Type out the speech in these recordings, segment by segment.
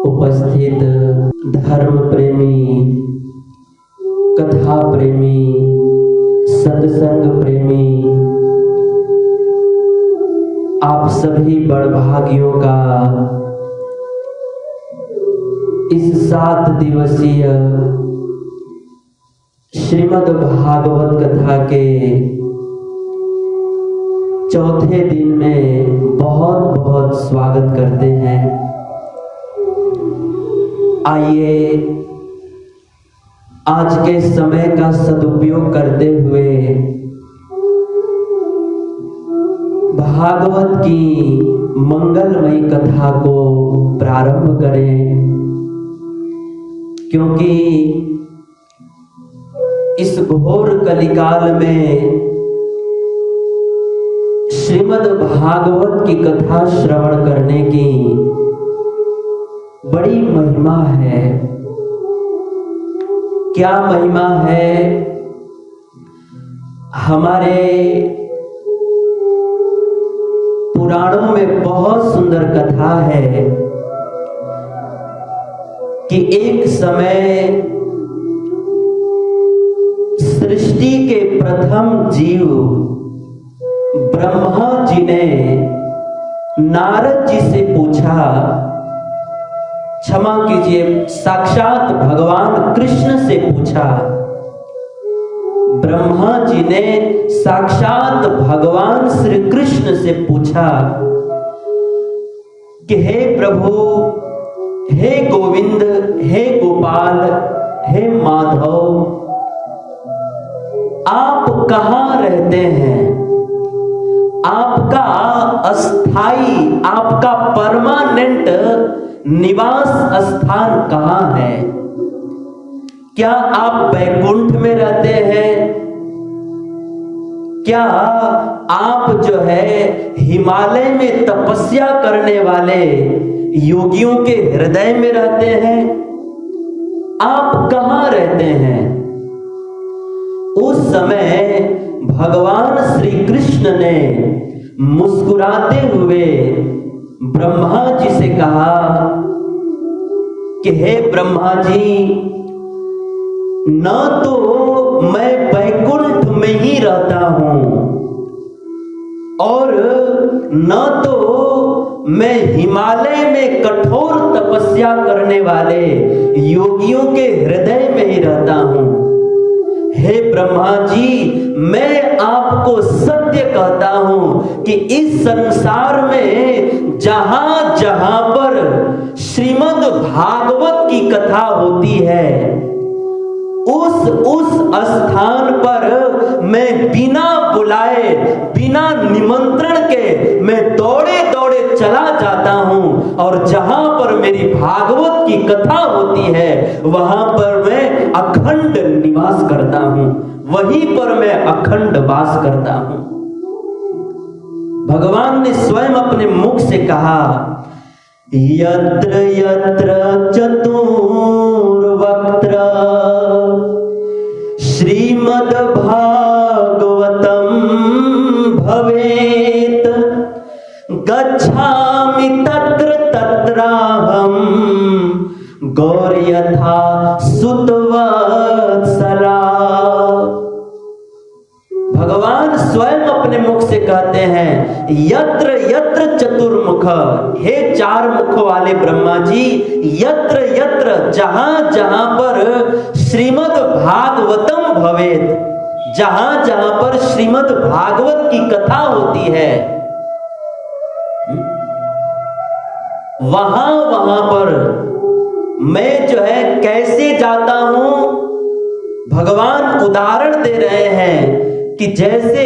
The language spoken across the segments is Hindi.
उपस्थित धर्म प्रेमी, कथा प्रेमी, सत्संग प्रेमी, आप सभी बड़भागियों का इस 7 दिवसीय श्रीमद् भागवत कथा के चौथे दिन में बहुत बहुत स्वागत करते हैं। आइए आज के समय का सदुपयोग करते हुए भागवत की मंगलमयी कथा को प्रारंभ करें, क्योंकि इस घोर कलिकाल में श्रीमद् भागवत की कथा श्रवण करने की बड़ी महिमा है। क्या महिमा है? हमारे पुराणों में बहुत सुंदर कथा है कि एक समय सृष्टि के प्रथम जीव ब्रह्मा जी ने नारद जी से पूछा, क्षमा कीजिए, साक्षात भगवान कृष्ण से पूछा। ब्रह्मा जी ने साक्षात भगवान श्री कृष्ण से पूछा कि हे प्रभु, हे गोविंद, हे गोपाल, हे माधव, आप कहाँ रहते हैं? आपका अस्थाई, आपका परमानेंट निवास स्थान कहाँ है? क्या आप वैकुंठ में रहते हैं? क्या आप जो है हिमालय में तपस्या करने वाले योगियों के हृदय में रहते हैं? आप कहाँ रहते हैं? उस समय भगवान श्री कृष्ण ने मुस्कुराते हुए ब्रह्मा जी से कहा कि हे ब्रह्मा जी, न तो मैं वैकुंठ में ही रहता हूं और न तो मैं हिमालय में कठोर तपस्या करने वाले योगियों के हृदय में ही रहता हूं। हे ब्रह्मा जी, मैं आपको सत्य कहता हूं कि इस संसार में जहां जहां पर श्रीमद् भागवत की कथा होती है, उस स्थान पर मैं बिना बुलाए, बिना निमंत्रण के मैं दौड़े दौड़े चला जाता हूं और जहां पर मेरी भागवत की कथा होती है वहां पर मैं अखंड निवास करता हूं, वहीं पर मैं अखंड वास करता हूं। भगवान ने स्वयं अपने मुख से कहा, यत्र यत्र चतुर्वक्त्र श्रीमद् भागवतम भवेत गच्छामि तत्र तत्राहं गौर्यथा सुतवत्सला। भगवान स्वयं अपने मुख से कहते हैं, यत्र यत्र चतुर्मुख, हे 4 मुख वाले ब्रह्मा जी, यत्र यत्र, जहां जहां पर श्रीमद् भागवतम भवेत, जहां जहां पर श्रीमद् भागवत की कथा होती है, वहां वहां पर मैं जो है कैसे जाता हूं? भगवान उदाहरण दे रहे हैं कि जैसे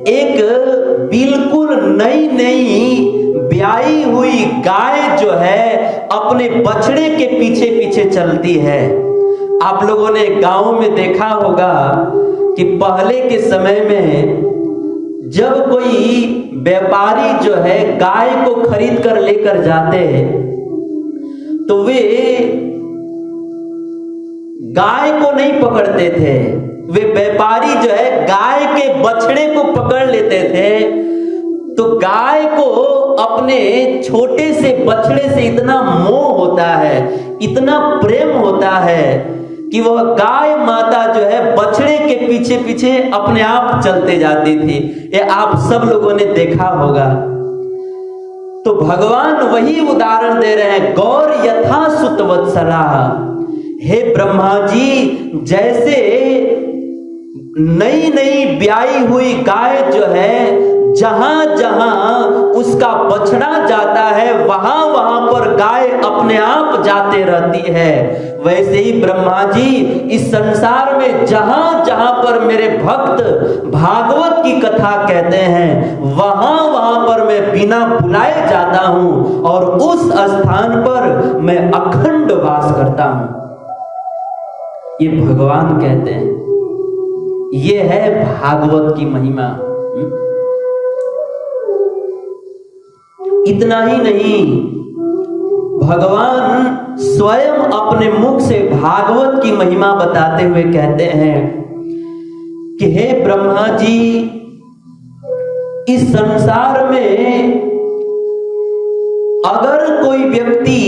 एक बिल्कुल नई नई ब्याई हुई गाय जो है अपने बछड़े के पीछे पीछे चलती है। आप लोगों ने गांव में देखा होगा कि पहले के समय में जब कोई व्यापारी जो है गाय को खरीद कर लेकर जाते तो वे गाय को नहीं पकड़ते थे, वे व्यापारी जो है गाय के बछड़े को पकड़ लेते थे। तो गाय को अपने छोटे से बछड़े से इतना मोह होता है, इतना प्रेम होता है कि वह गाय माता जो है बछड़े के पीछे पीछे अपने आप चलते जाती थी। ये आप सब लोगों ने देखा होगा। तो भगवान वही उदाहरण दे रहे हैं, गौर यथा सुत वत्सला। हे ब्रह्मा जी, जैसे नई नई ब्याई हुई गाय जो है जहां जहां उसका बछड़ा जाता है वहां वहां पर गाय अपने आप जाते रहती है, वैसे ही ब्रह्मा जी इस संसार में जहां जहां पर मेरे भक्त भागवत की कथा कहते हैं वहां वहां पर मैं बिना बुलाए जाता हूं और उस स्थान पर मैं अखंड वास करता हूं। ये भगवान कहते हैं, ये है भागवत की महिमा। इतना ही नहीं, भगवान स्वयं अपने मुख से भागवत की महिमा बताते हुए कहते हैं कि हे ब्रह्मा जी, इस संसार में अगर कोई व्यक्ति,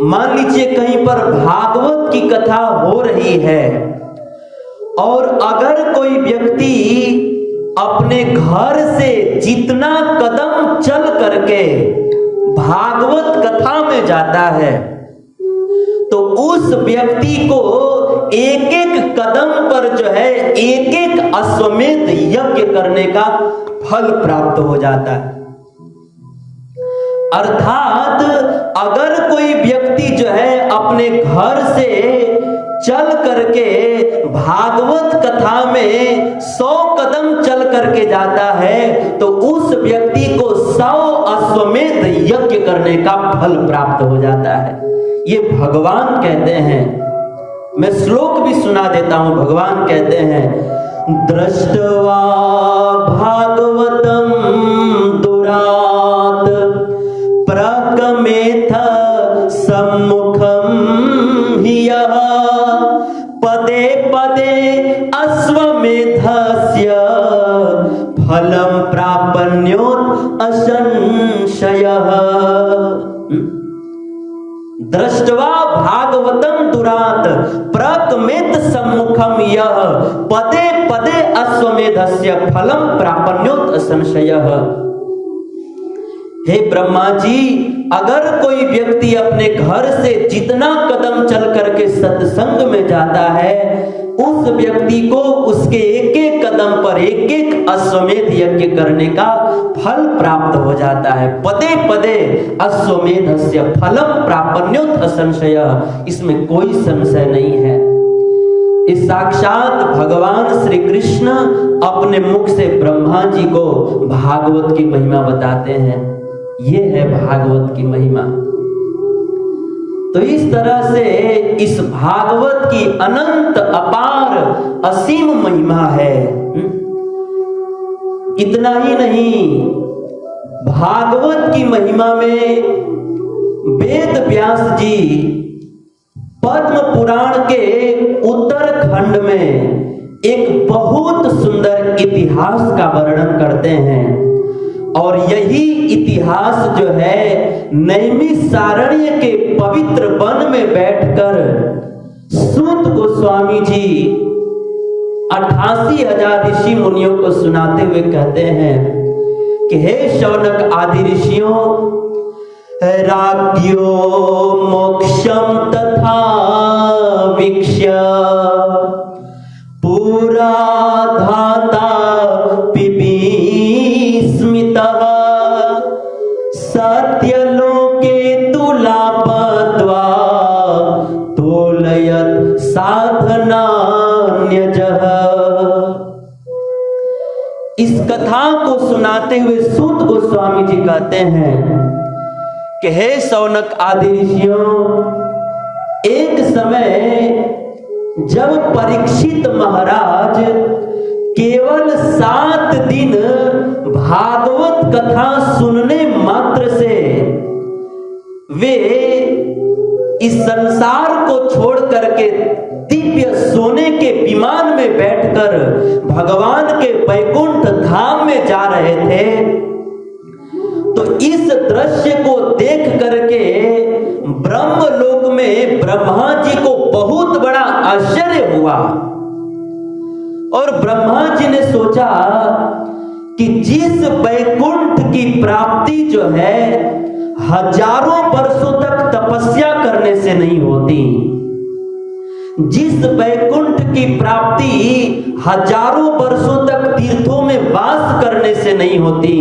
मान लीजिए कहीं पर भागवत की कथा हो रही है और अगर कोई व्यक्ति अपने घर से जितना कदम चल करके भागवत कथा में जाता है तो उस व्यक्ति को एक एक कदम पर जो है एक एक अश्वमेध यज्ञ करने का फल प्राप्त हो जाता है। अर्थात अगर कोई व्यक्ति जो है अपने घर से चल करके भागवत कथा में 100 कदम चल करके जाता है तो उस व्यक्ति को 100 अश्वमेध यज्ञ करने का फल प्राप्त हो जाता है। ये भगवान कहते हैं। मैं श्लोक भी सुना देता हूं। भगवान कहते हैं, दृष्ट्वा भागवतम दुरात प्रगमेथ सम्मुखम हियः पदे पदे अश्वमेधस्य फलं प्रापन्योत असंशयः। दृष्ट्वा भागवतम दुरात प्रगमेत सम्मुखम यः पदे पदे अश्वमेधस्य फलं प्रापन्योत असंशयः। हे ब्रह्मा जी, अगर कोई व्यक्ति अपने घर से जितना कदम चल करके सत्संग में जाता है उस व्यक्ति को उसके एक एक कदम पर एक एक अश्वमेध यज्ञ करने का फल प्राप्त हो जाता है। पदे पदे अश्वमेधस्य फलम प्रापन्योत असंशयः। इसमें कोई संशय नहीं है। इस साक्षात भगवान श्री कृष्ण अपने मुख से ब्रह्मा जी को भागवत की महिमा बताते हैं। ये है भागवत की महिमा। तो इस तरह से इस भागवत की अनंत अपार असीम महिमा है। इतना ही नहीं, भागवत की महिमा में वेद व्यास जी पद्म पुराण के उत्तरखंड में एक बहुत सुंदर इतिहास का वर्णन करते हैं और यही इतिहास जो है नैमिषारण्य के पवित्र वन में बैठकर सूत गोस्वामी जी 88,000 ऋषि मुनियों को सुनाते हुए कहते हैं कि हे शौनक आदि ऋषियों, राज्ञो मोक्षम तथा वीक्ष्य पुरा धाता पिबीस्मितः सत्यलोके तुलापद्वा तोलयत् साधनान्यजः। इस कथा को सुनाते हुए सूत गोस्वामी जी कहते हैं कि हे शौनक आदि ऋषियों, एक समय जब परीक्षित महाराज केवल 7 दिन भागवत कथा सुनने मात्र से वे इस संसार को छोड़ करके दिव्य सोने के विमान में बैठकर भगवान के वैकुंठ धाम में जा रहे थे, तो इस दृश्य को देख करके ब्रह्मलोक में ब्रह्मा जी को बहुत बड़ा आश्चर्य हुआ और ब्रह्मा जी ने सोचा कि जिस वैकुंठ की प्राप्ति जो है हजारों वर्षों तक तपस्या करने से नहीं होती, जिस वैकुंठ की प्राप्ति हजारों वर्षों तक तीर्थों में वास करने से नहीं होती,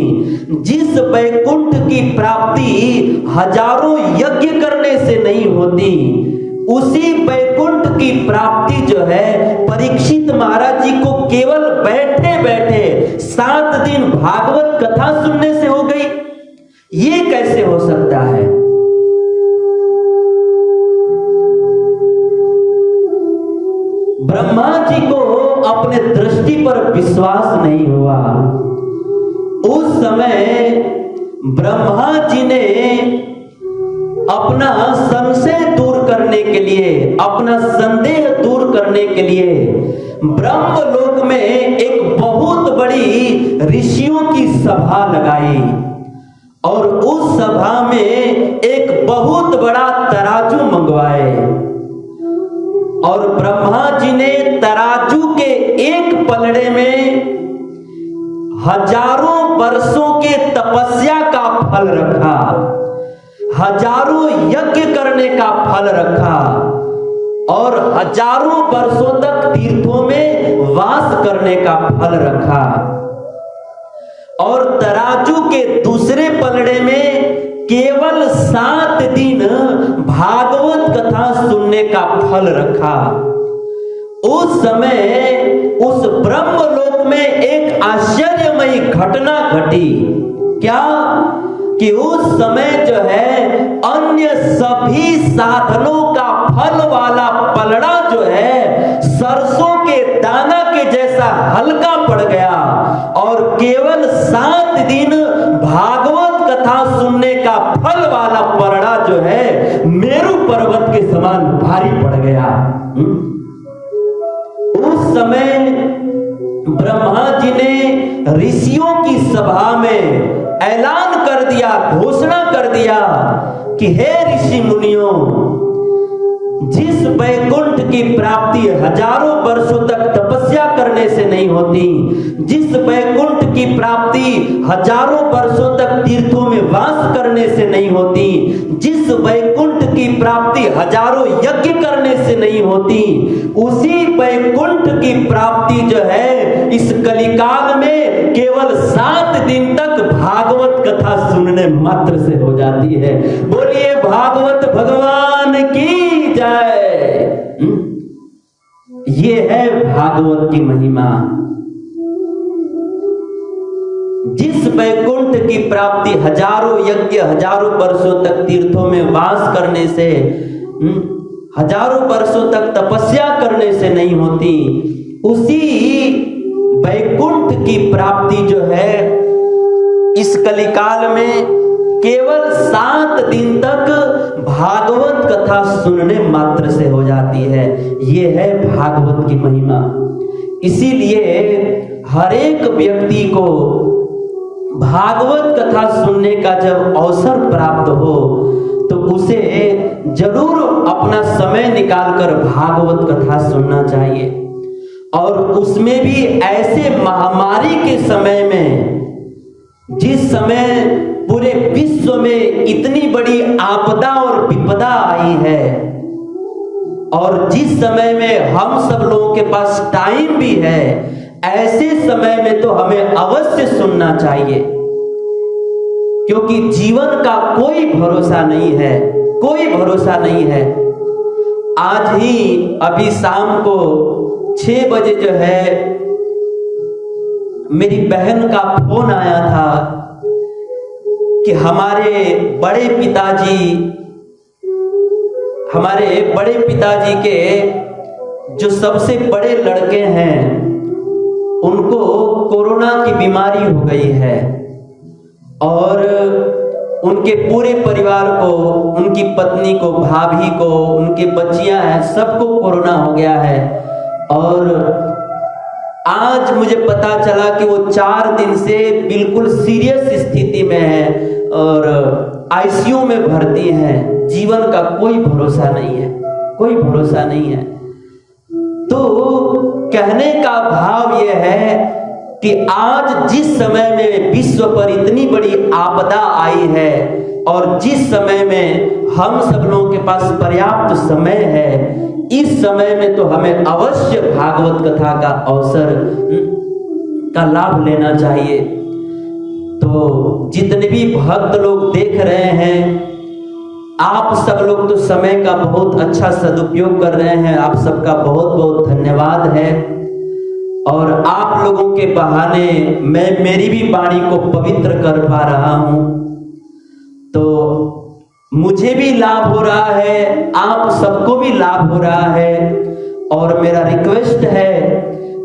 जिस वैकुंठ की प्राप्ति हजारों यज्ञ करने से नहीं होती, उसी वैकुंठ की प्राप्ति जो है परीक्षित महाराज जी को केवल बैठे बैठे 7 दिन भागवत कथा सुनने से हो गई। ये कैसे हो सकता है? ब्रह्मा जी को अपने दृष्टि पर विश्वास नहीं हुआ। उस समय ब्रह्मा जी ने अपना संशय दूर करने के लिए, अपना संदेह दूर करने के लिए ब्रह्मलोक में एक बहुत बड़ी ऋषियों की सभा लगाई और उस सभा में एक बहुत बड़ा तराजू मंगवाए और ब्रह्मा जी ने तराजू के एक पलड़े में हजारों वर्षों के तपस्या का फल रखा, हजारों यज्ञ करने का फल रखा और हजारों वर्षों तक तीर्थों में वास करने का फल रखा और तराजू के दूसरे पलड़े में केवल 7 दिन भागवत कथा सुनने का फल रखा। उस समय उस ब्रह्मलोक में एक आश्चर्यमयी घटना घटी। क्या? कि उस समय जो है अन्य सभी साधनों का फल वाला पलड़ा जो है सरसों के दाना के जैसा हल्का पड़ गया और केवल 7 दिन भागवत कथा सुनने का फल वाला पलड़ा जो है मेरू पर्वत के समान भारी पड़ गया। उस समय ब्रह्मा जी ने ऋषियों की सभा में ऐलान कर दिया, घोषणा कर दिया कि हे ऋषि मुनियों, जिस वैकुंठ की प्राप्ति हजारों वर्षों तक तपस्या करने से नहीं होती, जिस वैकुंठ की प्राप्ति हजारों वर्षों तक तीर्थों में वास करने से नहीं होती, जिस वैकुंठ की प्राप्ति हजारों यज्ञ करने से नहीं होती, उसी वैकुंठ की प्राप्ति जो है इस कलिकाल में केवल 7 दिन तक भागवत कथा सुनने मात्र से हो जाती है। बोलिए भागवत भगवान की जय। ये है भागवत की महिमा। जिस वैकुंठ की प्राप्ति हजारों यज्ञ, हजारों वर्षों तक तीर्थों में वास करने से, हजारों वर्षों तक तपस्या करने से नहीं होती, उसी वैकुंठ की प्राप्ति जो है इस कलिकाल में केवल 7 दिन तक भागवत कथा सुनने मात्र से हो जाती है। ये है भागवत की महिमा। इसीलिए हर एक व्यक्ति को भागवत कथा सुनने का जब अवसर प्राप्त हो तो उसे जरूर अपना समय निकालकर भागवत कथा सुनना चाहिए। और उसमें भी ऐसे महामारी के समय में, जिस समय पूरे विश्व में इतनी बड़ी आपदा और विपदा आई है और जिस समय में हम सब लोगों के पास टाइम भी है, ऐसे समय में तो हमें अवश्य सुनना चाहिए, क्योंकि जीवन का कोई भरोसा नहीं है, कोई भरोसा नहीं है। आज ही अभी शाम को 6 बजे जो है मेरी बहन का फोन आया था कि हमारे बड़े पिताजी के जो सबसे बड़े लड़के हैं उनको कोरोना की बीमारी हो गई है और उनके पूरे परिवार को, उनकी पत्नी को, भाभी को, उनके बच्चियां हैं, सबको कोरोना हो गया है। और आज मुझे पता चला कि वो 4 दिन से बिल्कुल सीरियस स्थिति में है और आईसीयू में भर्ती हैं। जीवन का कोई भरोसा नहीं है, कोई भरोसा नहीं है। तो कहने का भाव यह है कि आज जिस समय में विश्व पर इतनी बड़ी आपदा आई है और जिस समय में हम सब लोगों के पास पर्याप्त समय है, इस समय में तो हमें अवश्य भागवत कथा का अवसर का लाभ लेना चाहिए। तो जितने भी भक्त लोग देख रहे हैं, आप सब लोग तो समय का बहुत अच्छा सदुपयोग कर रहे हैं, आप सबका बहुत बहुत धन्यवाद है। और आप लोगों के बहाने मैं मेरी भी वाणी को पवित्र कर पा रहा हूं, तो मुझे भी लाभ हो रहा है, आप सबको भी लाभ हो रहा है। और मेरा रिक्वेस्ट है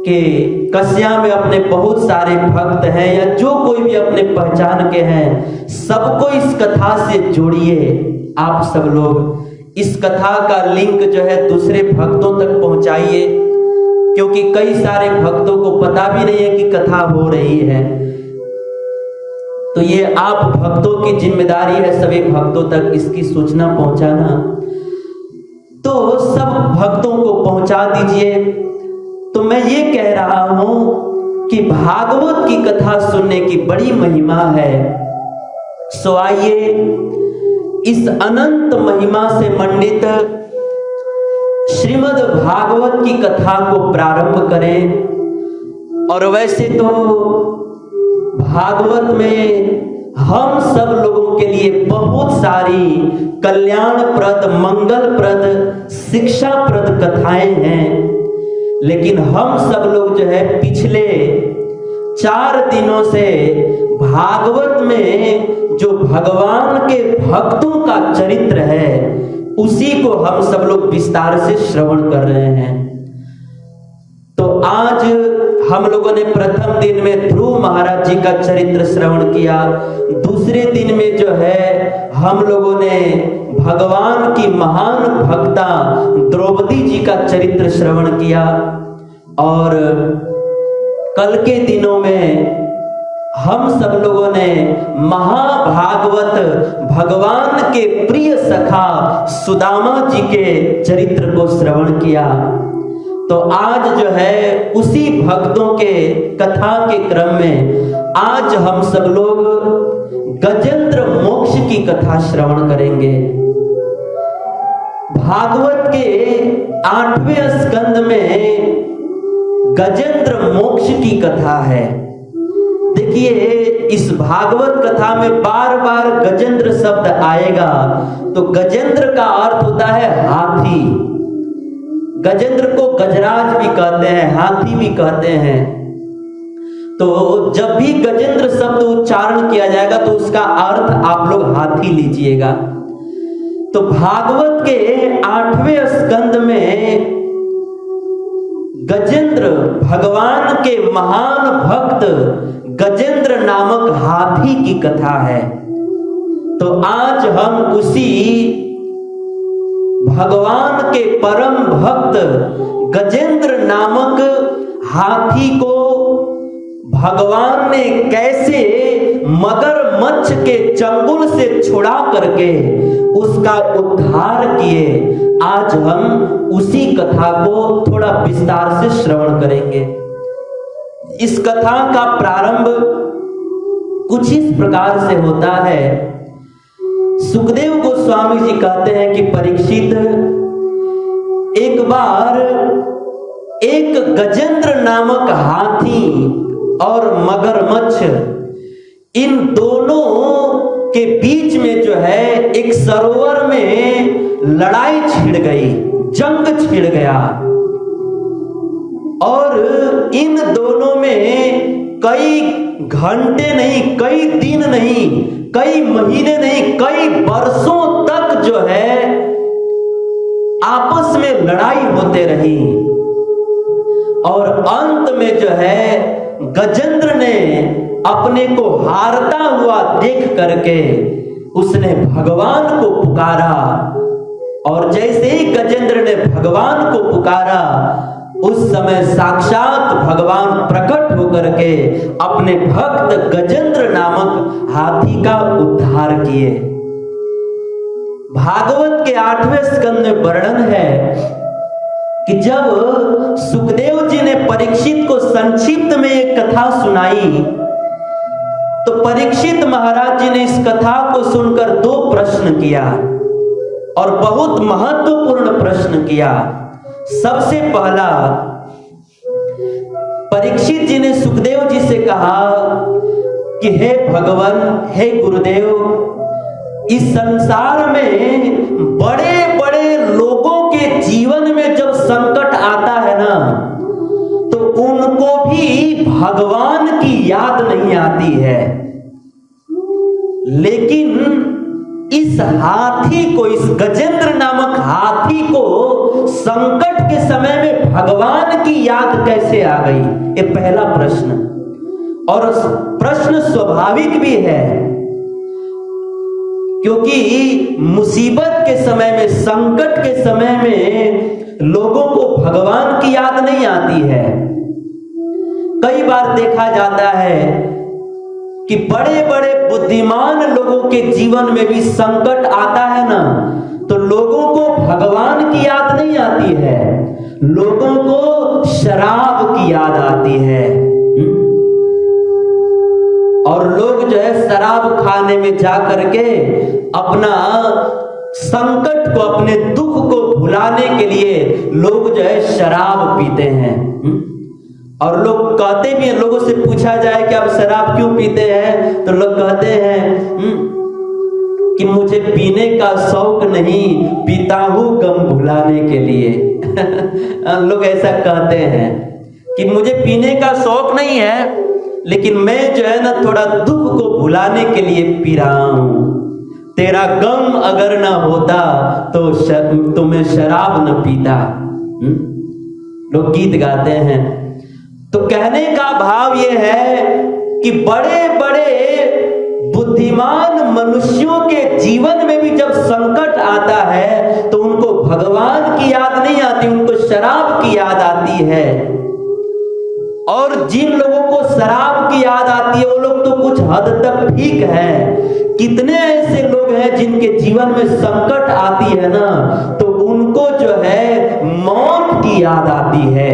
कि कस्या में अपने बहुत सारे भक्त हैं या जो कोई भी अपने पहचान के हैं, सबको इस कथा से जोड़िए। आप सब लोग इस कथा का लिंक जो है दूसरे भक्तों तक पहुंचाइए, क्योंकि कई सारे भक्तों को पता भी नहीं है कि कथा हो रही है। तो ये आप भक्तों की जिम्मेदारी है सभी भक्तों तक इसकी सूचना पहुंचाना। तो सब भक्तों को पहुंचा दीजिए। तो मैं ये कह रहा हूं कि भागवत की कथा सुनने की बड़ी महिमा है। सो आइए इस अनंत महिमा से मंडित श्रीमद् भागवत की कथा को प्रारंभ करें। और वैसे तो भागवत में हम सब लोगों के लिए बहुत सारी कल्याणप्रद, मंगलप्रद, शिक्षाप्रद कथाएं हैं, लेकिन हम सब लोग जो है पिछले 4 दिनों से भागवत में जो भगवान के भक्तों का चरित्र है उसी को हम सब लोग विस्तार से श्रवण कर रहे हैं। तो आज हम लोगों ने प्रथम दिन में ध्रुव महाराज जी का चरित्र श्रवण किया, दूसरे दिन में जो है हम लोगों ने भगवान की महान भक्ता द्रौपदी जी का चरित्र श्रवण किया, और कल के दिनों में हम सब लोगों ने महाभागवत भगवान के प्रिय सखा सुदामा जी के चरित्र को श्रवण किया। तो आज जो है उसी भक्तों के कथा के क्रम में आज हम सब लोग गजेंद्र मोक्ष की कथा श्रवण करेंगे। भागवत के 8वें स्कंद में गजेंद्र मोक्ष की कथा है। देखिए इस भागवत कथा में बार बार गजेंद्र शब्द आएगा। तो गजेंद्र का अर्थ होता है हाथी। गजेंद्र को गजराज भी कहते हैं, हाथी भी कहते हैं। तो जब भी गजेंद्र शब्द उच्चारण किया जाएगा तो उसका अर्थ आप लोग हाथी लीजिएगा। तो भागवत के 8वें स्कंद में गजेंद्र भगवान के महान भक्त गजेंद्र नामक हाथी की कथा है। तो आज हम उसी भगवान के परम भक्त गजेंद्र नामक हाथी को भगवान ने कैसे मगरमच्छ के चंगुल से छुड़ा करके उसका उद्धार किए, आज हम उसी कथा को थोड़ा विस्तार से श्रवण करेंगे। इस कथा का प्रारंभ कुछ इस प्रकार से होता है। सुखदेव गोस्वामी जी कहते हैं कि परीक्षित, एक बार एक गजेंद्र नामक हाथी और मगरमच्छ, इन दोनों के बीच में जो है एक सरोवर में लड़ाई छिड़ गई, जंग छिड़ गया। और इन दोनों में कई घंटे नहीं, कई दिन नहीं, कई महीने नहीं, कई वर्षों तक जो है आपस में लड़ाई होते रही। और अंत में जो है गजेंद्र ने अपने को हारता हुआ देख करके उसने भगवान को पुकारा। और जैसे ही गजेंद्र ने भगवान को पुकारा उस समय साक्षात भगवान प्रकट होकर के अपने भक्त गजेंद्र नामक हाथी का उद्धार किए। भागवत के 8वें स्कंद में वर्णन है कि जब सुखदेव जी ने परीक्षित को संक्षिप्त में एक कथा सुनाई तो परीक्षित महाराज जी ने इस कथा को सुनकर 2 प्रश्न किया और बहुत महत्वपूर्ण प्रश्न किया। सबसे पहला, परीक्षित जी ने सुखदेव जी से कहा कि हे भगवान, हे गुरुदेव, इस संसार में बड़े बड़े लोगों के जीवन में जब संकट आता है ना, तो उनको भी भगवान की याद नहीं आती है, लेकिन इस हाथी को, इस गजेंद्र नामक हाथी को संकट के समय में भगवान की याद कैसे आ गई? ये पहला प्रश्न। और प्रश्न स्वाभाविक भी है, क्योंकि मुसीबत के समय में, संकट के समय में लोगों को भगवान की याद नहीं आती है। कई बार देखा जाता है कि बड़े बड़े बुद्धिमान लोगों के जीवन में भी संकट आता है ना, तो लोगों को भगवान की याद नहीं आती है, लोगों को शराब की याद आती है। और लोग जो है शराब खाने में जा करके अपना संकट को, अपने दुख को भुलाने के लिए लोग जो है शराब पीते हैं। और लोग कहते भी हैं, लोगों से पूछा जाए कि आप शराब क्यों पीते हैं, तो लोग कहते हैं कि मुझे पीने का शौक नहीं, पीता हूं गम भुलाने के लिए। लोग ऐसा कहते हैं कि मुझे पीने का शौक नहीं है, लेकिन मैं जो है ना थोड़ा दुख को भुलाने के लिए पी रहा हूं। तेरा गम अगर ना होता तो मैं शराब न पीता। लोग गीत गाते हैं। तो कहने का भाव यह है कि बड़े बड़े बुद्धिमान मनुष्यों के जीवन में भी जब संकट आता है तो उनको भगवान की याद नहीं आती, उनको शराब की याद आती है। और जिन लोगों को शराब की याद आती है वो लोग तो कुछ हद तक ठीक है। कितने ऐसे लोग हैं जिनके जीवन में संकट आती है ना, तो उनको जो है मौत की याद आती है,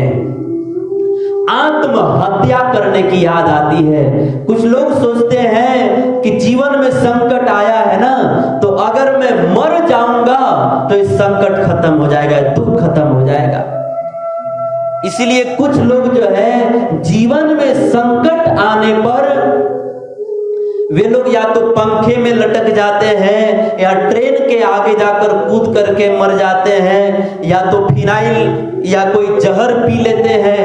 आत्महत्या करने की याद आती है। कुछ लोग सोचते हैं कि जीवन में संकट आया है ना, तो अगर मैं मर जाऊंगा तो इस संकट खत्म हो जाएगा, दुख खत्म हो जाएगा। इसीलिए कुछ लोग जो है जीवन में संकट आने पर वे लोग या तो पंखे में लटक जाते हैं, या ट्रेन के आगे जाकर कूद करके मर जाते हैं, या तो फिनाइल या कोई जहर पी लेते हैं।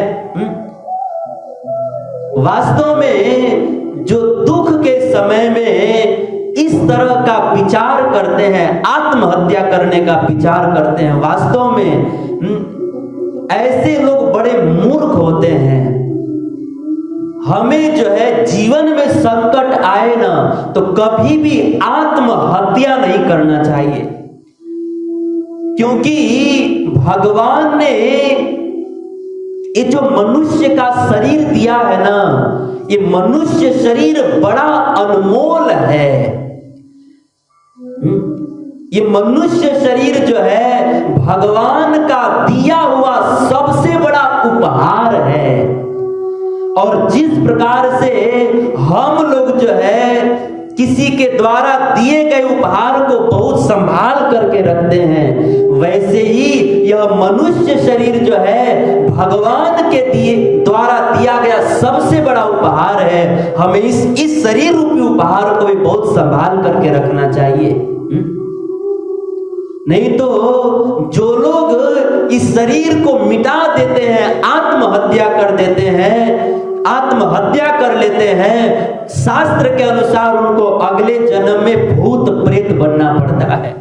वास्तव में जो दुख के समय में इस तरह का विचार करते हैं, आत्महत्या करने का विचार करते हैं, वास्तव में ऐसे लोग बड़े मूर्ख होते हैं। हमें जो है जीवन में संकट आए ना, तो कभी भी आत्महत्या नहीं करना चाहिए, क्योंकि भगवान ने ये जो मनुष्य का शरीर दिया है ना, ये मनुष्य शरीर बड़ा अनमोल है। ये मनुष्य शरीर जो है भगवान का दिया हुआ सबसे बड़ा उपहार है। और जिस प्रकार से हम लोग जो है किसी के द्वारा दिए गए उपहार को बहुत संभाल करके रखते हैं, वैसे ही यह मनुष्य शरीर जो है भगवान के द्वारा दिया गया सबसे बड़ा उपहार है। हमें इस शरीर रूपी उपहार को भी बहुत संभाल करके रखना चाहिए। नहीं तो जो लोग इस शरीर को मिटा देते हैं, आत्महत्या कर देते हैं, आत्महत्या कर लेते हैं, शास्त्र के अनुसार उनको अगले जन्म में भूत प्रेत बनना पड़ता है।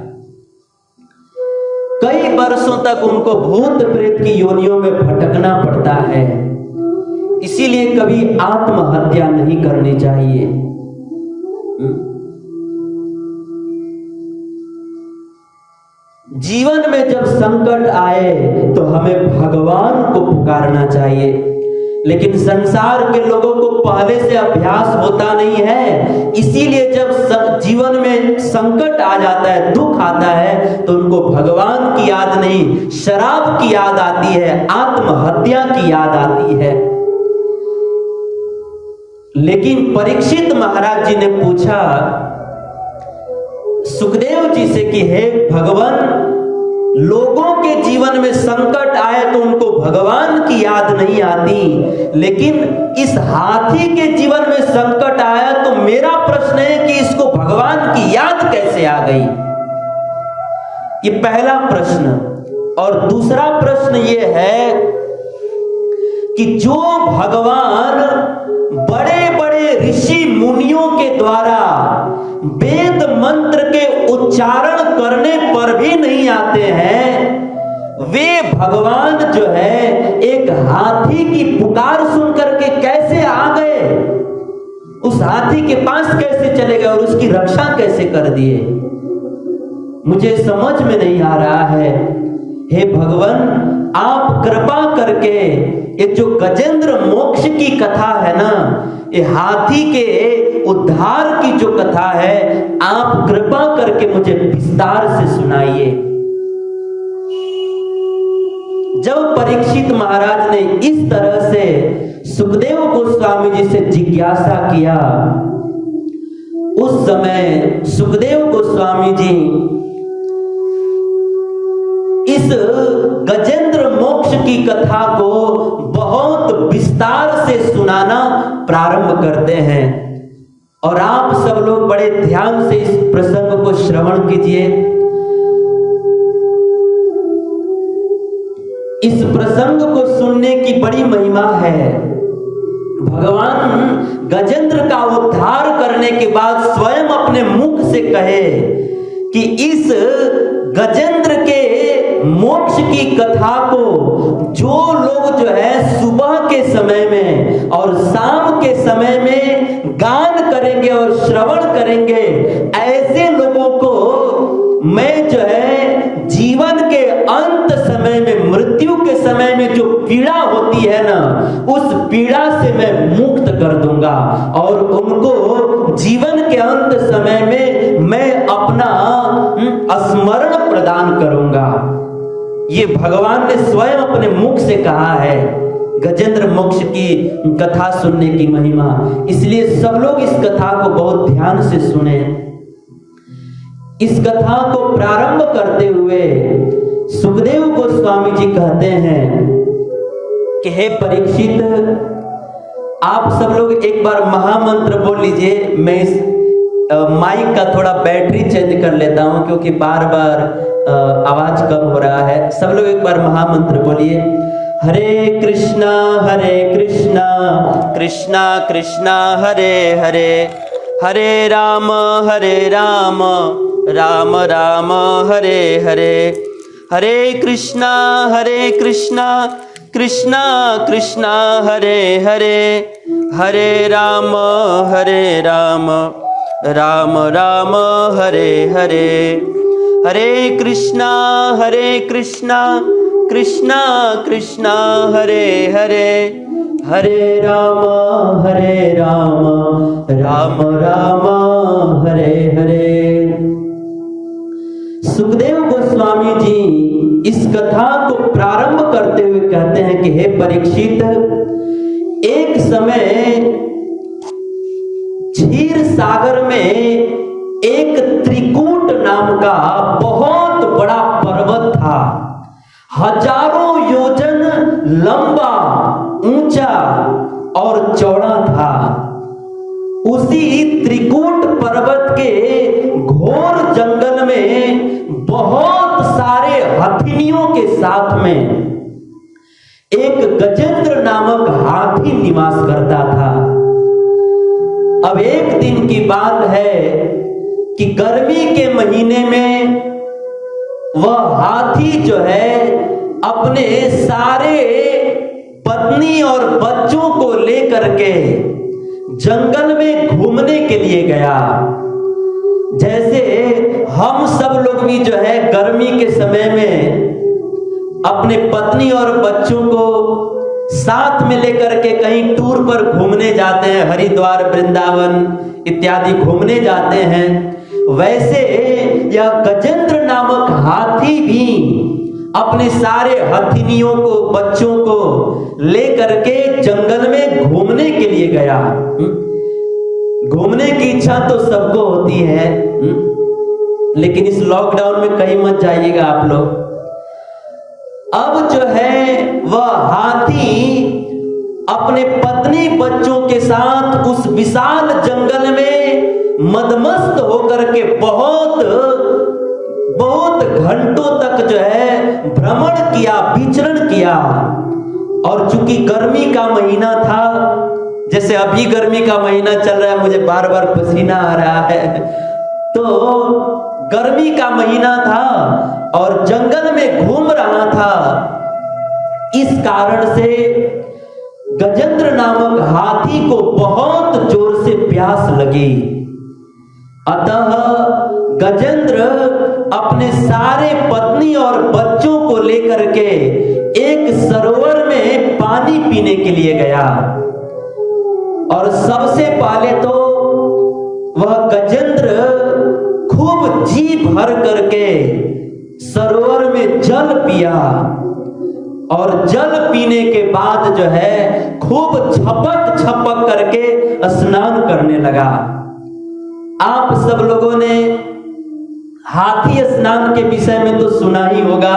कई वर्षों तक उनको भूत प्रेत की योनियों में भटकना पड़ता है। इसीलिए कभी आत्महत्या नहीं करनी चाहिए। जीवन में जब संकट आए तो हमें भगवान को पुकारना चाहिए, लेकिन संसार के लोगों को पहले से अभ्यास होता नहीं है, इसीलिए जब जीवन में संकट आ जाता है, दुख आता है, तो उनको भगवान की याद नहीं, शराब की याद आती है, आत्महत्या की याद आती है। लेकिन परीक्षित महाराज जी ने पूछा सुखदेव जी से कि हे भगवान, लोगों के जीवन में संकट आए तो उनको भगवान की याद नहीं आती, लेकिन इस हाथी के जीवन में संकट आया तो मेरा प्रश्न है कि इसको भगवान की याद कैसे आ गई। ये पहला प्रश्न। और दूसरा प्रश्न ये है कि जो भगवान बड़े बड़े ऋषि मुनियों के द्वारा वेद मंत्र के उच्चारण करने पर भी नहीं आते हैं, वे भगवान जो है एक हाथी की पुकार सुन करके कैसे आ गए, उस हाथी के पास कैसे चले गए और उसकी रक्षा कैसे कर दिए, मुझे समझ में नहीं आ रहा है। हे भगवान, आप कृपा करके ये जो गजेंद्र मोक्ष की कथा है ना, ये हाथी के उद्धार की जो कथा है, आप कृपा करके मुझे विस्तार से सुनाइए। जब परीक्षित महाराज ने इस तरह से सुखदेव गोस्वामी जी से जिज्ञासा किया, उस समय सुखदेव गोस्वामी जी इस गजेंद्र मोक्ष की कथा को बहुत विस्तार से सुनाना प्रारंभ करते हैं। और आप सब लोग बड़े ध्यान से इस प्रसंग को श्रवण कीजिए। इस प्रसंग को सुनने की बड़ी महिमा है। भगवान गजेंद्र का उद्धार करने के बाद स्वयं अपने मुख से कहे कि इस गजेंद्र के मोक्ष की कथा को जो लोग जो है सुबह के समय में और शाम के समय में गान करेंगे और श्रवण करेंगे, ऐसे लोगों को मैं जो है जीवन के अंत समय में, मृत्यु के समय में जो पीड़ा होती है ना, उस पीड़ा से मैं मुक्त कर दूंगा और उनको जीवन के अंत समय में मैं अपना स्मरण प्रदान करूंगा। ये भगवान ने स्वयं अपने मुख से कहा है गजेंद्र मोक्ष की कथा सुनने की महिमा। इसलिए सब लोग इस कथा को बहुत ध्यान से सुने। इस कथा को प्रारंभ करते हुए सुखदेव गोस्वामी जी कहते हैं कि हे परीक्षित, आप सब लोग एक बार महामंत्र बोल लीजिए। मैं इस माइक का थोड़ा बैटरी चेंज कर लेता हूं क्योंकि बार बार आवाज कम हो रहा है। सब लोग एक बार महामंत्र बोलिए। हरे कृष्णा कृष्णा कृष्णा हरे हरे, हरे राम राम राम हरे हरे, हरे कृष्णा कृष्णा कृष्णा हरे हरे, हरे राम राम राम हरे हरे, हरे कृष्णा कृष्णा कृष्णा हरे हरे, हरे राम राम राम हरे हरे। सुखदेव गोस्वामी जी इस कथा को प्रारंभ करते हुए कहते हैं कि हे परीक्षित, एक समय क्षीर सागर में एक त्रिकूट नाम का बहुत बड़ा पर्वत था। हजारों योजन लंबा, ऊंचा और चौड़ा था। उसी त्रिकूट पर्वत के घोर जंगल में बहुत सारे हथिनियों के साथ में एक गजेंद्र नामक हाथी निवास करता था। अब एक दिन की बात है कि गर्मी के महीने में वह हाथी जो है अपने सारे पत्नी और बच्चों को लेकर के जंगल में घूमने के लिए गया। जैसे हम सब लोग भी जो है गर्मी के समय में अपने पत्नी और बच्चों को साथ में लेकर के कहीं टूर पर घूमने जाते हैं, हरिद्वार, वृंदावन इत्यादि घूमने जाते हैं। वैसे यह गजेंद्र नामक हाथी भी अपने सारे हथिनियों को, बच्चों को लेकर के जंगल में घूमने के लिए गया। घूमने की इच्छा तो सबको होती है, लेकिन इस लॉकडाउन में कहीं मत जाइएगा आप लोग। अब जो है वह हाथी अपने पत्नी बच्चों के साथ उस विशाल जंगल में मदमस्त होकर के बहुत घंटों तक जो है भ्रमण किया, विचरण किया। और चूंकि गर्मी का महीना था, जैसे अभी गर्मी का महीना चल रहा है, मुझे बार बार पसीना आ रहा है, तो गर्मी का महीना था और जंगल में घूम रहा था। इस कारण से गजेंद्र नामक हाथी को बहुत जोर से प्यास लगी। अतः गजेंद्र अपने सारे पत्नी और बच्चों को लेकर के एक सरोवर में पानी पीने के लिए गया। और सबसे पहले तो वह गजेंद्र खूब जी भर करके सरोवर में जल पिया, और जल पीने के बाद जो है खूब झपक झपक करके स्नान करने लगा। आप सब लोगों ने हाथी स्नान के विषय में तो सुना ही होगा।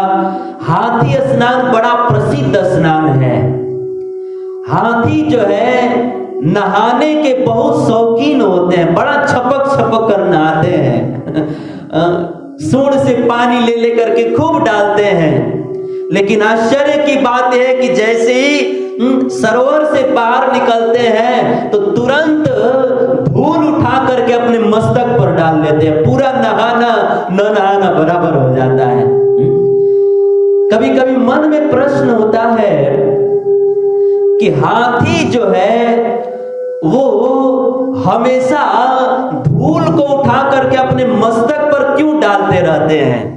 हाथी स्नान बड़ा प्रसिद्ध स्नान है। हाथी जो है नहाने के बहुत शौकीन होते हैं, बड़ा छपक छपक कर नहाते हैं, सूंड से पानी ले लेकर के खूब डालते हैं। लेकिन आश्चर्य की बात यह है कि जैसे ही सरोवर से बाहर निकलते हैं तो तुरंत धूल उठा करके अपने मस्तक पर डाल लेते हैं। पूरा नहाना न नहाना बराबर हो जाता है। कभी कभी मन में प्रश्न होता है कि हाथी जो है वो हमेशा धूल को उठा करके अपने मस्तक पर क्यों डालते रहते हैं?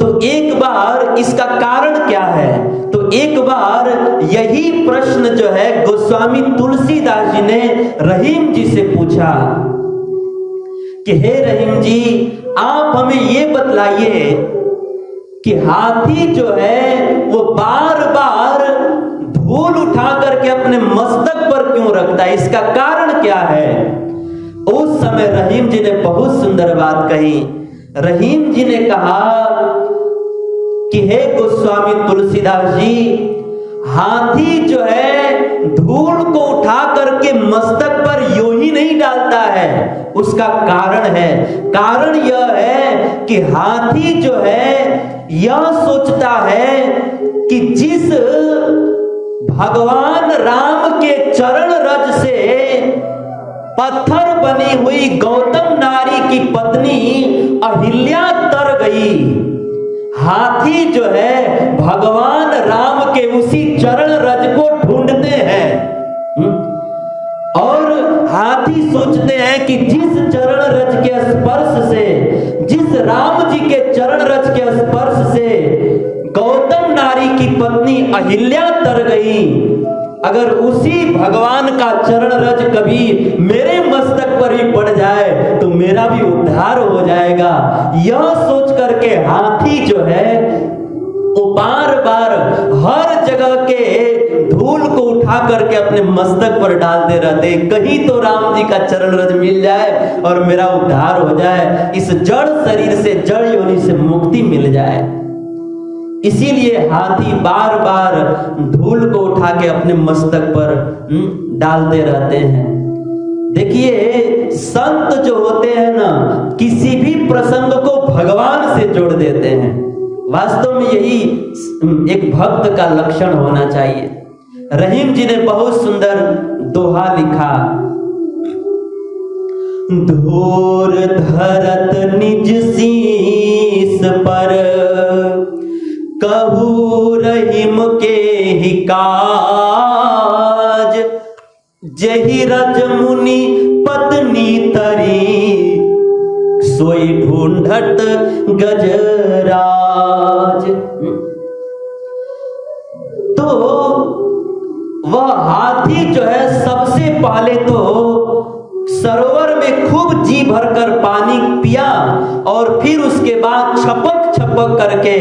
तो एक बार इसका कारण क्या है? तो एक बार यही प्रश्न जो है गोस्वामी तुलसीदास जी ने रहीम जी से पूछा कि हे रहीम जी, आप हमें ये बतलाइए कि हाथी जो है वो बार बार धूल उठा करके अपने मस्तक पर क्यों रखता है, इसका कारण क्या है? उस समय रहीम जी ने बहुत सुंदर बात कही। रहीम जी ने कहा कि हे गोस्वामी तुलसीदास जी, हाथी जो है धूल को उठा करके मस्तक पर यूं ही नहीं डालता है, उसका कारण है। कारण यह है कि हाथी जो है यह सोचता है कि जिस भगवान राम के चरण रज से पत्थर बनी हुई गौतम नारी की पत्नी अहिल्या तर गई, हाथी जो है भगवान राम के उसी चरण रज को ढूंढते हैं। और हाथी सोचते हैं कि जिस चरण रज के स्पर्श से, जिस राम जी के चरण रज के स्पर्श से गौतम नारी की पत्नी अहिल्या तर गई, अगर उसी भगवान का चरण रज कभी मेरे मस्तक पर ही पड़ जाए तो मेरा भी उद्धार हो जाएगा। यह सोच करके हाथी जो है वो बार बार हर जगह के धूल को उठा करके अपने मस्तक पर डालते रहते, कहीं तो राम जी का चरण रज मिल जाए और मेरा उद्धार हो जाए, इस जड़ शरीर से, जड़ योनि से मुक्ति मिल जाए। इसीलिए हाथी बार बार धूल को उठा के अपने मस्तक पर डालते रहते हैं। देखिए, संत जो होते हैं ना, किसी भी प्रसंग को भगवान से जोड़ देते हैं। वास्तव में यही एक भक्त का लक्षण होना चाहिए। रहीम जी ने बहुत सुंदर दोहा लिखा। धूर धरत निज शीस पर, कहू रहीम के ही काज, जही रज मुनि पत्नी तरी, सोई ढूंढत गजराज। तो वह हाथी जो है सबसे पहले तो सरोवर में खूब जी भरकर पानी पिया और फिर उसके बाद छपक छपक करके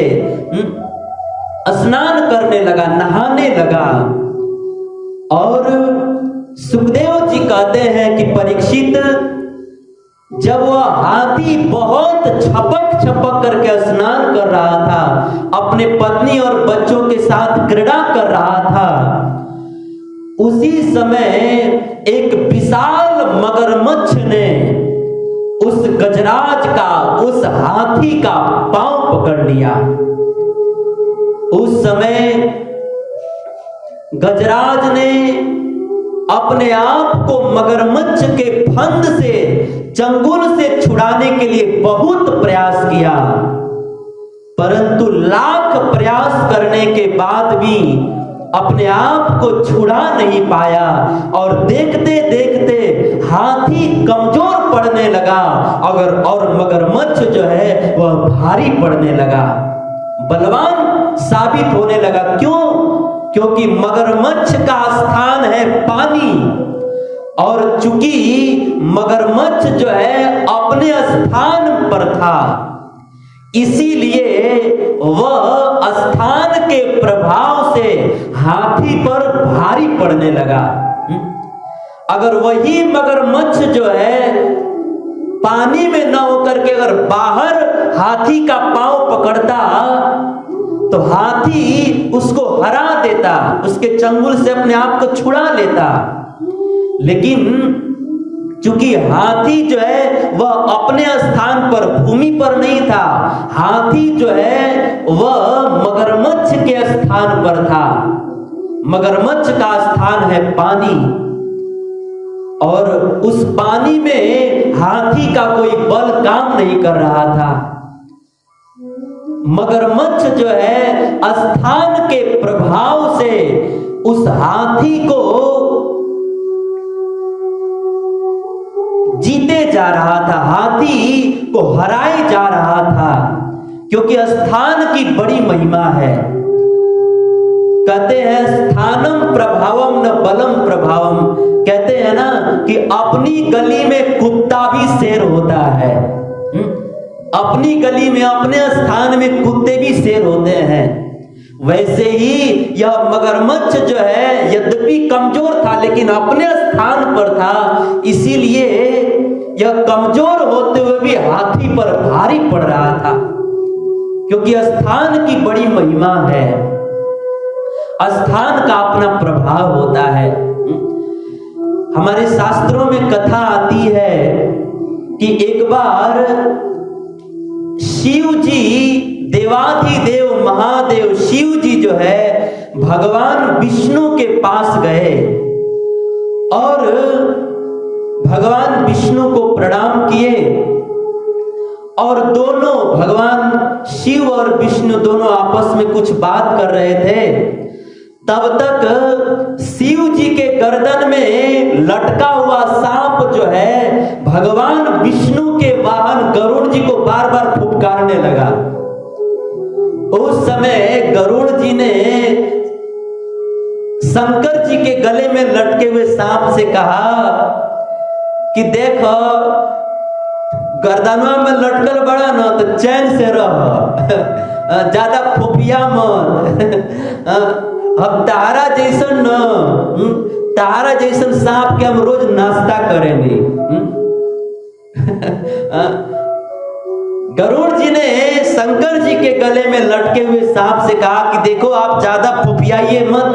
स्नान करने लगा, नहाने लगा। और सुखदेव जी कहते हैं कि परीक्षित, जब वह हाथी बहुत छपक छपक करके स्नान कर रहा था, अपने पत्नी और बच्चों के साथ क्रीड़ा कर रहा था, उसी समय एक विशाल मगरमच्छ ने उस गजराज का, उस हाथी का पांव पकड़ लिया। उस समय गजराज ने अपने आप को मगरमच्छ के फंद से, चंगुल से छुड़ाने के लिए बहुत प्रयास किया, परंतु लाख प्रयास करने के बाद भी अपने आप को छुड़ा नहीं पाया और देखते देखते हाथी कमजोर पड़ने लगा और मगरमच्छ जो है वह भारी पड़ने लगा, बलवान साबित होने लगा। क्यों? क्योंकि मगरमच्छ का स्थान है पानी, और चूंकि मगरमच्छ जो है अपने स्थान पर था, इसीलिए वह स्थान के प्रभाव से हाथी पर भारी पड़ने लगा। अगर वही मगरमच्छ जो है पानी में न होकर के अगर बाहर हाथी का पांव पकड़ता तो हाथी उसको हरा देता, उसके चंगुल से अपने आप को छुड़ा लेता। लेकिन चूंकि हाथी जो है वह अपने स्थान पर, भूमि पर नहीं था, हाथी जो है वह मगरमच्छ के स्थान पर था। मगरमच्छ का स्थान है पानी, और उस पानी में हाथी का कोई बल काम नहीं कर रहा था। मगरमच्छ जो है स्थान के प्रभाव से उस हाथी को जीते जा रहा था, हाथी को हराए जा रहा था, क्योंकि स्थान की बड़ी महिमा है। कहते हैं स्थानम प्रभावम न बलम प्रभावम, कहते हैं ना कि अपनी गली में कुत्ता भी शेर होता है। अपनी गली में, अपने स्थान में कुत्ते भी शेर होते हैं। वैसे ही यह मगरमच्छ जो है यद्यपि कमजोर था लेकिन अपने स्थान पर था, इसीलिए यह कमजोर होते हुए भी हाथी पर भारी पड़ रहा था, क्योंकि स्थान की बड़ी महिमा है, स्थान का अपना प्रभाव होता है। हमारे शास्त्रों में कथा आती है कि एक बार शिव जी, देवाधिदेव महादेव शिव जी जो है भगवान विष्णु के पास गए और भगवान विष्णु को प्रणाम किए, और दोनों, भगवान शिव और विष्णु दोनों आपस में कुछ बात कर रहे थे। तब तक शिव जी के गर्दन में लटका हुआ सांप जो है भगवान विष्णु के वाहन गरुड़ जी को बार बार फुफकारने लगा। उस समय गरुड़ जी ने शंकर जी के गले में लटके हुए सांप से कहा कि देखो, गर्दनवा में लटकल बड़ा ना तो चैन से रह, ज्यादा फुफिया मत। अब तारा जैसन न, तारा जैसन सांप के हम रोज नाश्ता करेंगे। गरुड़ जी ने शंकर जी के गले में लटके हुए सांप से कहा कि देखो, आप ज्यादा फुफियाइए मत,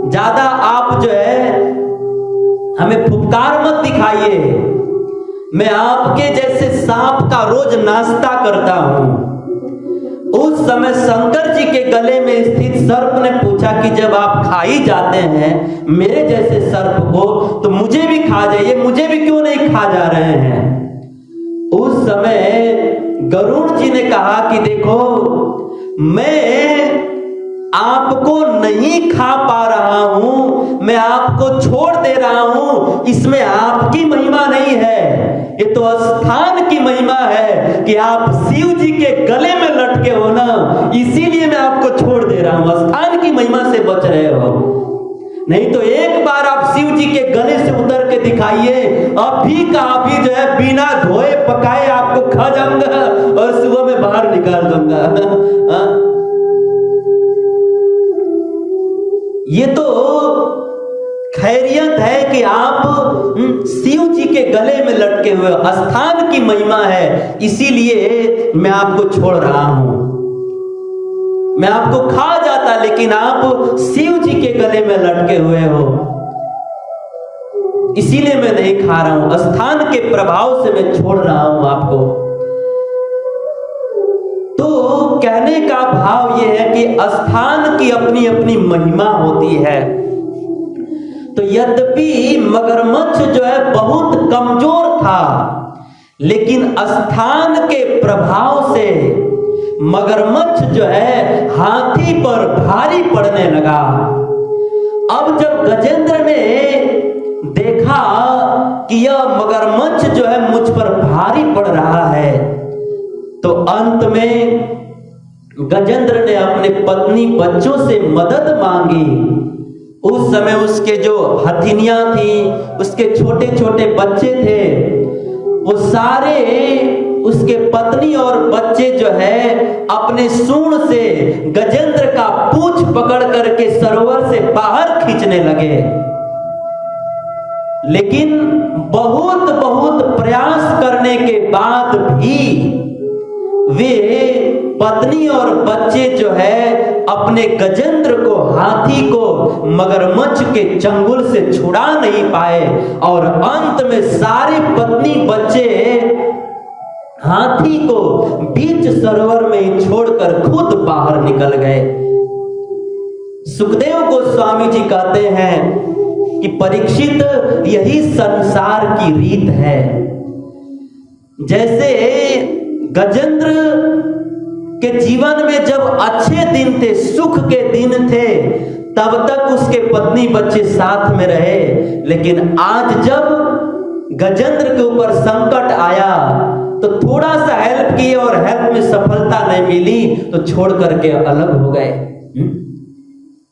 ज्यादा आप जो है हमें फुफकार मत दिखाइए, मैं आपके जैसे सांप का रोज नाश्ता करता हूं। उस समय शंकर जी के गले में स्थित सर्प ने पूछा कि जब आप खा ही जाते हैं मेरे जैसे सर्प को, तो मुझे भी खा जाइए, मुझे भी क्यों नहीं खा जा रहे हैं। उस समय गरुड़ जी ने कहा कि देखो, मैं आपको नहीं खा पा रहा हूं, मैं आपको छोड़ दे रहा हूं, इसमें आपकी महिमा नहीं है, ये तो स्थान की महिमा है कि आप शिव जी के गले में लटके हो ना, इसीलिए मैं आपको छोड़ दे रहा हूं। स्थान की महिमा से बच रहे हो, नहीं तो एक बार आप शिव जी के गले से उतर के दिखाइए, अभी का अभी जो है बिना धोए पकाए आपको खा जाऊंगा और सुबह में बाहर निकाल दूंगा। ये तो खैरियत है कि आप शिव जी के गले में लटके हुए, स्थान की महिमा है, इसीलिए मैं आपको छोड़ रहा हूं। मैं आपको खा जाता, लेकिन आप शिव जी के गले में लटके हुए हो, इसीलिए मैं नहीं खा रहा हूं। स्थान के प्रभाव से मैं छोड़ रहा हूं आपको। तो कहने का भाव यह है कि स्थान की अपनी अपनी महिमा होती है। तो यद्यपि मगरमच्छ जो है बहुत कमजोर था, लेकिन स्थान के प्रभाव से मगरमच्छ जो है हाथी पर भारी पड़ने लगा। अब जब गजेंद्र ने देखा कि यह मगरमच्छ जो है मुझ पर भारी पड़ रहा है, तो अंत में गजेंद्र ने अपने पत्नी बच्चों से मदद मांगी। उस समय उसके जो हथिनियां थी, उसके छोटे छोटे बच्चे थे, वो सारे उसके पत्नी और बच्चे जो है अपने सूंड से गजेंद्र का पूंछ पकड़ करके सरोवर से बाहर खींचने लगे। लेकिन बहुत बहुत प्रयास करने के बाद भी वे पत्नी और बच्चे जो है अपने गजेंद्र को, हाथी को मगरमच्छ के चंगुल से छुड़ा नहीं पाए, और अंत में सारे पत्नी बच्चे हाथी को बीच सरोवर में ही छोड़कर खुद बाहर निकल गए। सुखदेव गोस्वामी जी कहते हैं कि परीक्षित, यही संसार की रीत है। जैसे गजेंद्र के जीवन में जब अच्छे दिन थे, सुख के दिन थे, तब तक उसके पत्नी बच्चे साथ में रहे, लेकिन आज जब गजेंद्र के ऊपर संकट आया तो थोड़ा सा हेल्प किए और हेल्प में सफलता नहीं मिली तो छोड़ करके अलग हो गए।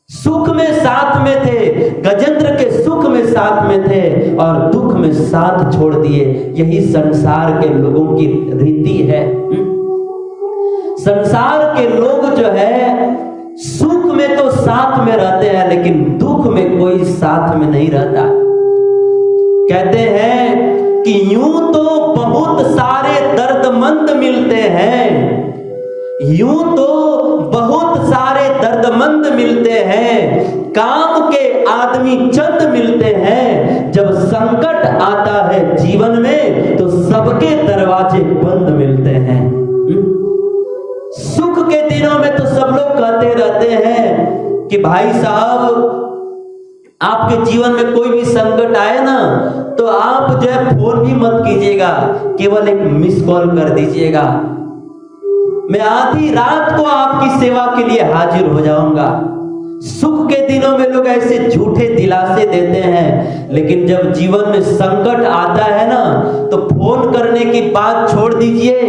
सुख में साथ में थे, गजेंद्र के सुख में साथ में थे और दुख में साथ छोड़ दिए। यही संसार के लोगों की रीति है। संसार के लोग जो है सुख में तो साथ में रहते हैं, लेकिन दुख में कोई साथ में नहीं रहता। कहते हैं कि यूं तो बहुत सारे दर्दमंद मिलते हैं, यूं तो बहुत सारे दर्दमंद मिलते हैं, काम के आदमी चंद मिलते हैं, जब संकट आता है जीवन में तो सबके दरवाजे बंद मिलते हैं। सुख के दिनों में तो सब लोग कहते रहते हैं कि भाई साहब आपके जीवन में कोई भी संकट आए ना तो आप जो है फोन भी मत कीजिएगा, केवल एक मिस कॉल कर दीजिएगा, मैं आधी रात को आपकी सेवा के लिए हाजिर हो जाऊंगा। सुख के दिनों में लोग ऐसे झूठे दिलासे देते हैं, लेकिन जब जीवन में संकट आता है ना तो फोन करने की बात छोड़ दीजिए,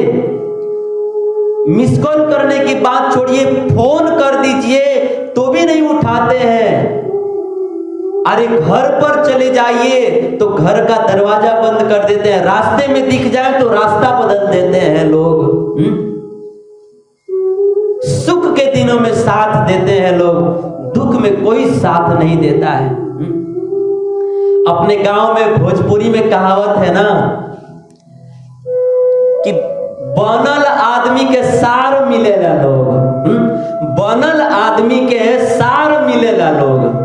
मिस कॉल करने की बात छोड़िए, फोन कर दीजिए तो भी नहीं उठाते हैं। अरे घर पर चले जाइए तो घर का दरवाजा बंद कर देते हैं, रास्ते में दिख जाए तो रास्ता बदल देते हैं लोग। सुख के दिनों में साथ देते हैं लोग, दुख में कोई साथ नहीं देता है। अपने गांव में भोजपुरी में कहावत है ना कि बनल आदमी के सार मिलेला लोग, बनल आदमी के सार मिलेला लोग,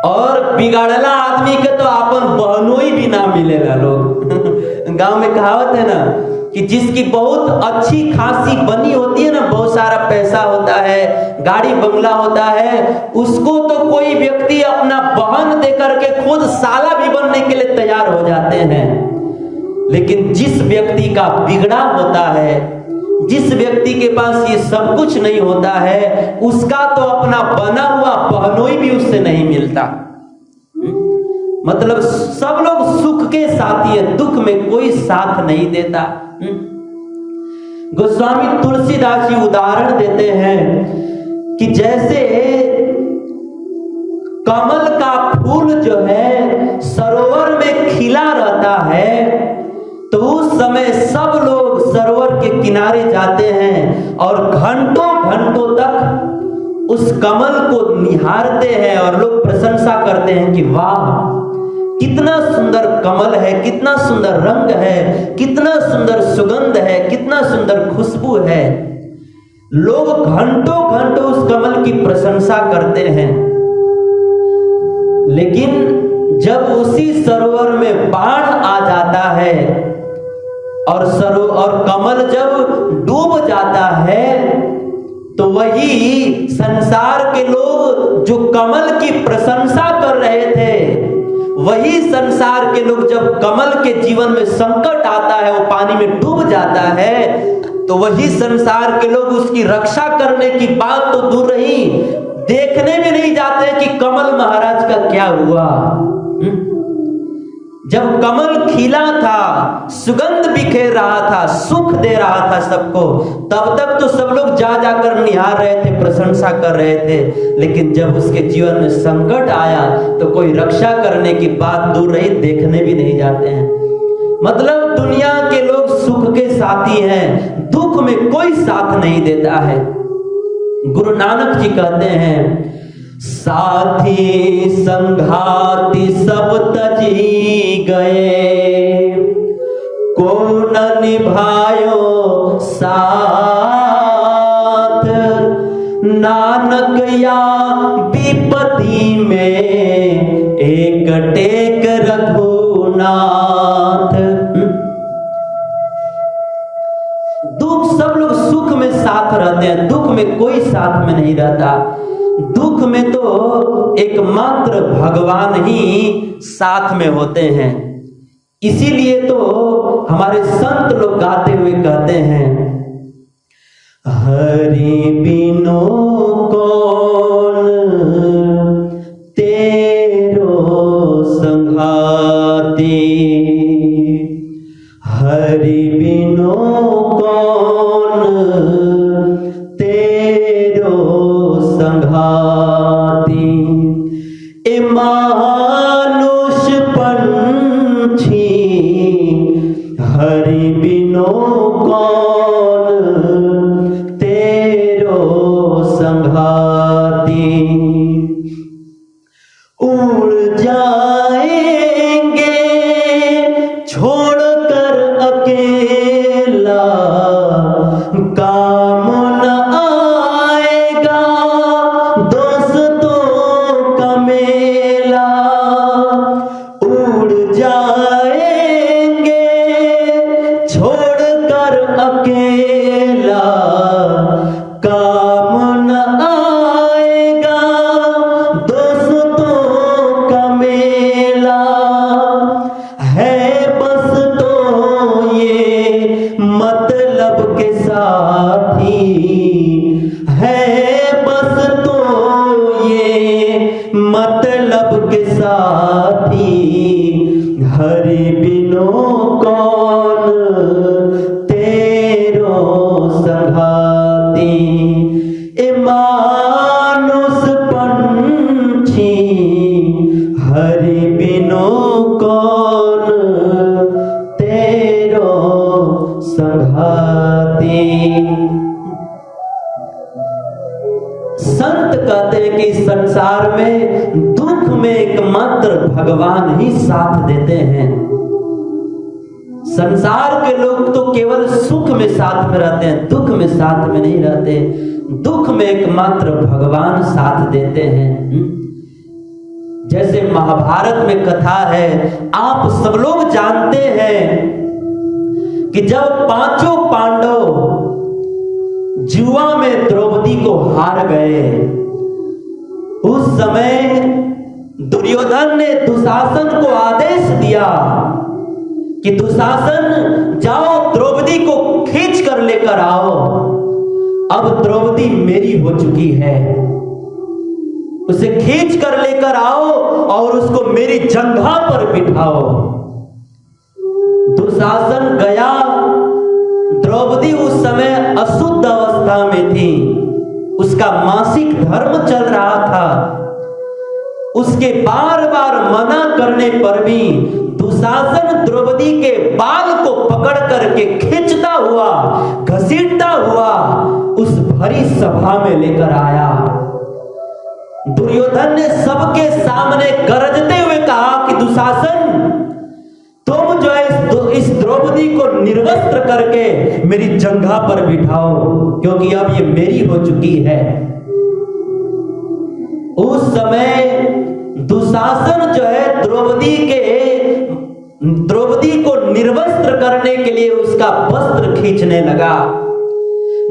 और बिगाड़ला आदमी के तो अपन बहनोई भी ना मिलेला लोग। गांव में कहावत है ना कि जिसकी बहुत अच्छी खासी बनी होती है ना, बहुत सारा पैसा होता है, गाड़ी बंगला होता है, उसको तो कोई व्यक्ति अपना बहन देकर के खुद साला भी बनने के लिए तैयार हो जाते हैं। लेकिन जिस व्यक्ति का बिगड़ा होता है, जिस व्यक्ति के पास ये सब कुछ नहीं होता है, उसका तो अपना बना हुआ पहनोई भी उससे नहीं मिलता। मतलब सब लोग सुख के साथी है, दुख में कोई साथ नहीं देता। गोस्वामी तुलसीदास जी उदाहरण देते हैं कि जैसे कमल का फूल जो है सरोवर में खिला रहता है, तो उस समय सब लोग सरोवर के किनारे जाते हैं और घंटों घंटों तक उस कमल को निहारते हैं और लोग प्रशंसा करते हैं कि वाह, कितना सुंदर कमल है, कितना सुंदर रंग है, कितना सुंदर सुगंध है, कितना सुंदर खुशबू है। लोग घंटों घंटों उस कमल की प्रशंसा करते हैं। लेकिन जब उसी सरोवर में बाढ़ आ जाता है और कमल जब डूब जाता है, तो वही संसार के लोग जो कमल की प्रशंसा कर रहे थे, वही संसार के लोग जब कमल के जीवन में संकट आता है, वो पानी में डूब जाता है, तो वही संसार के लोग उसकी रक्षा करने की बात तो दूर रही, देखने भी नहीं जाते कि कमल महाराज का क्या हुआ। जब कमल खिला था, सुगंध बिखेर रहा था, सुख दे रहा था सबको, तब तक तो सब लोग जा जाकर निहार रहे थे, प्रशंसा कर रहे थे। लेकिन जब उसके जीवन में संकट आया तो कोई रक्षा करने की बात दूर रही, देखने भी नहीं जाते हैं। मतलब दुनिया के लोग सुख के साथी हैं, दुख में कोई साथ नहीं देता है। गुरु नानक जी कहते हैं, साथी संघाती सब तजी गए, को न निभायो साथ, नानक या विपत्ति में एक टेक रघुनाथ। दुख सब लोग सुख में साथ रहते हैं, दुख में कोई साथ में नहीं रहता। दुख में तो एकमात्र भगवान ही साथ में होते हैं। इसीलिए तो हमारे संत लोग गाते हुए कहते हैं, हरि बिनु कौन तेरो संघाती, हरि बिनु कौन तेरो संघाती, ए मानुष पंछी हरि बिनु कौन तेरो संघाती, उड़ जाएंगे छोड़कर अकेला, काम न आएगा दोस्तों का मेला, उड़ जाएंगे छोड़कर अकेला, काम न आएगा दोस्तों का मेला, है बस तो ये मतलब के साथी, है बस तो ये मतलब के साथी, हरि बिनु कौन तेरो संघाती, ए मानुष पंछी हरि बिनु कौन तेरो संघाती। संत कहते हैं कि संसार में दुख में एकमात्र भगवान ही साथ देते हैं। संसार के लोग तो केवल सुख में साथ में रहते हैं, दुख में साथ में नहीं रहते। दुख में एकमात्र भगवान साथ देते हैं। जैसे महाभारत में कथा है, आप सब लोग जानते हैं कि जब पांचों पांडव जुआ में द्रौपदी को हार गए, उस समय दुर्योधन ने दुशासन को आदेश दिया कि दुशासन जाओ द्रौपदी को खींच कर लेकर आओ, अब द्रौपदी मेरी हो चुकी है, उसे खींच कर लेकर आओ और उसको मेरी जंघा पर बिठाओ। दुशासन गया। द्रौपदी उस समय अशुद्ध अवस्था में थी, उसका मासिक धर्म चल रहा था। उसके बार बार मना करने पर भी दुशासन द्रौपदी के बाल को पकड़ करके खींचता हुआ, घसीटता हुआ उस भरी सभा में लेकर आया। दुर्योधन ने सबके सामने गरजते हुए कहा कि दुशासन, तुम जो है इस द्रौपदी को निर्वस्त्र करके मेरी जंघा पर बिठाओ, क्योंकि अब ये मेरी हो चुकी है। उस समय दुशासन जो है द्रौपदी को निर्वस्त्र करने के लिए उसका वस्त्र खींचने लगा।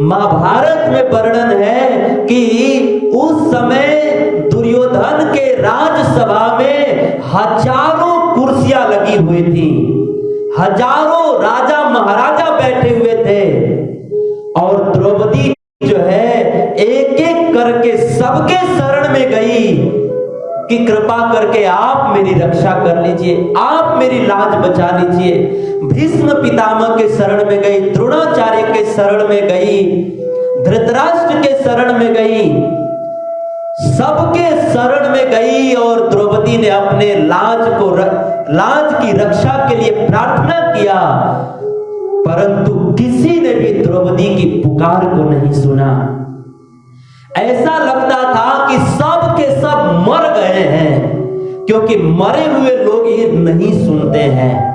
महाभारत में वर्णन है कि उस समय दुर्योधन के राजसभा में हजारों कुर्सियां लगी हुई थी, हजारों राजा महाराजा बैठे हुए थे, और द्रौपदी जो है एक एक करके सबके शरण में गई कि कृपा करके आप मेरी रक्षा कर लीजिए, आप मेरी लाज बचा लीजिए। भीष्म पितामह के शरण में गई, द्रोणाचार्य के शरण में गई, धृतराष्ट्र के शरण में गई, सबके शरण में गई और द्रौपदी ने अपने लाज की रक्षा के लिए प्रार्थना किया, परंतु किसी ने भी द्रौपदी की पुकार को नहीं सुना। ऐसा लगता था कि सब के सब मर गए हैं, क्योंकि मरे हुए लोग ये नहीं सुनते हैं।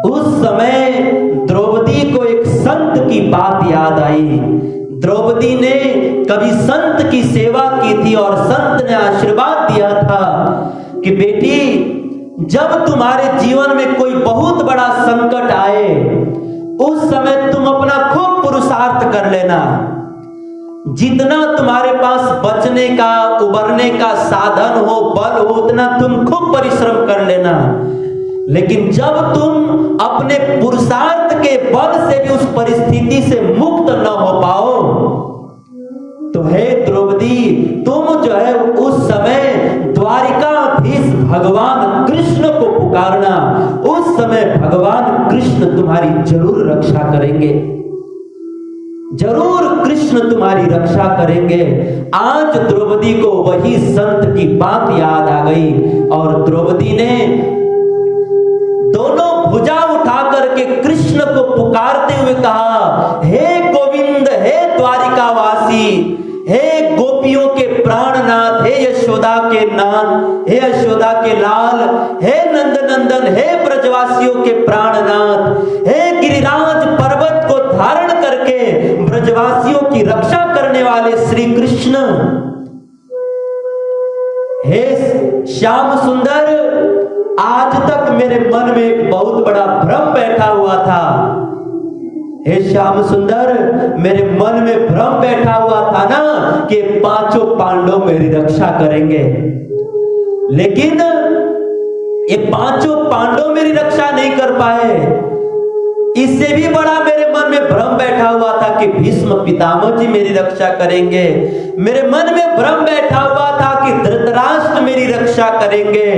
उस समय द्रौपदी को एक संत की बात याद आई। द्रौपदी ने कभी संत की सेवा की थी और संत ने आशीर्वाद दिया था कि बेटी, जब तुम्हारे जीवन में कोई बहुत बड़ा संकट आए, उस समय तुम अपना खूब पुरुषार्थ कर लेना। जितना तुम्हारे पास बचने का, उबरने का साधन हो, बल हो, उतना तुम खूब परिश्रम कर लेना। लेकिन जब तुम अपने पुरुषार्थ के बल से भी उस परिस्थिति से मुक्त न हो पाओ, तो हे द्रौपदी, तुम जो है उस समय द्वारिकाधीश भगवान कृष्ण को पुकारना। उस समय भगवान कृष्ण तुम्हारी जरूर रक्षा करेंगे, जरूर कृष्ण तुम्हारी रक्षा करेंगे। आज द्रौपदी को वही संत की बात याद आ गई और द्रौपदी ने दोनों भुजा उठा करके कृष्ण को पुकारते हुए कहा, हे गोविंद, हे द्वारिकावासी, हे गोपियों के प्राणनाथ, हे यशोदा के नाथ, हे यशोदा के लाल, हे नंद नंदन, हे ब्रजवासियों के प्राणनाथ, हे गिरिराज पर्वत को धारण करके ब्रजवासियों की रक्षा करने वाले श्री कृष्ण, हे श्याम सुंदर, आज तक मेरे मन में एक बहुत बड़ा भ्रम बैठा हुआ था। हे श्याम सुंदर, मेरे मन में भ्रम बैठा हुआ था ना कि पांचों पांडव मेरी रक्षा करेंगे, लेकिन ये पांचों पांडव मेरी रक्षा नहीं कर पाए। इससे भी बड़ा मेरे मन में भ्रम बैठा हुआ था कि भीष्म पितामह जी मेरी रक्षा करेंगे। मेरे मन में भ्रम बैठा हुआ था कि धृतराष्ट्र मेरी रक्षा करेंगे।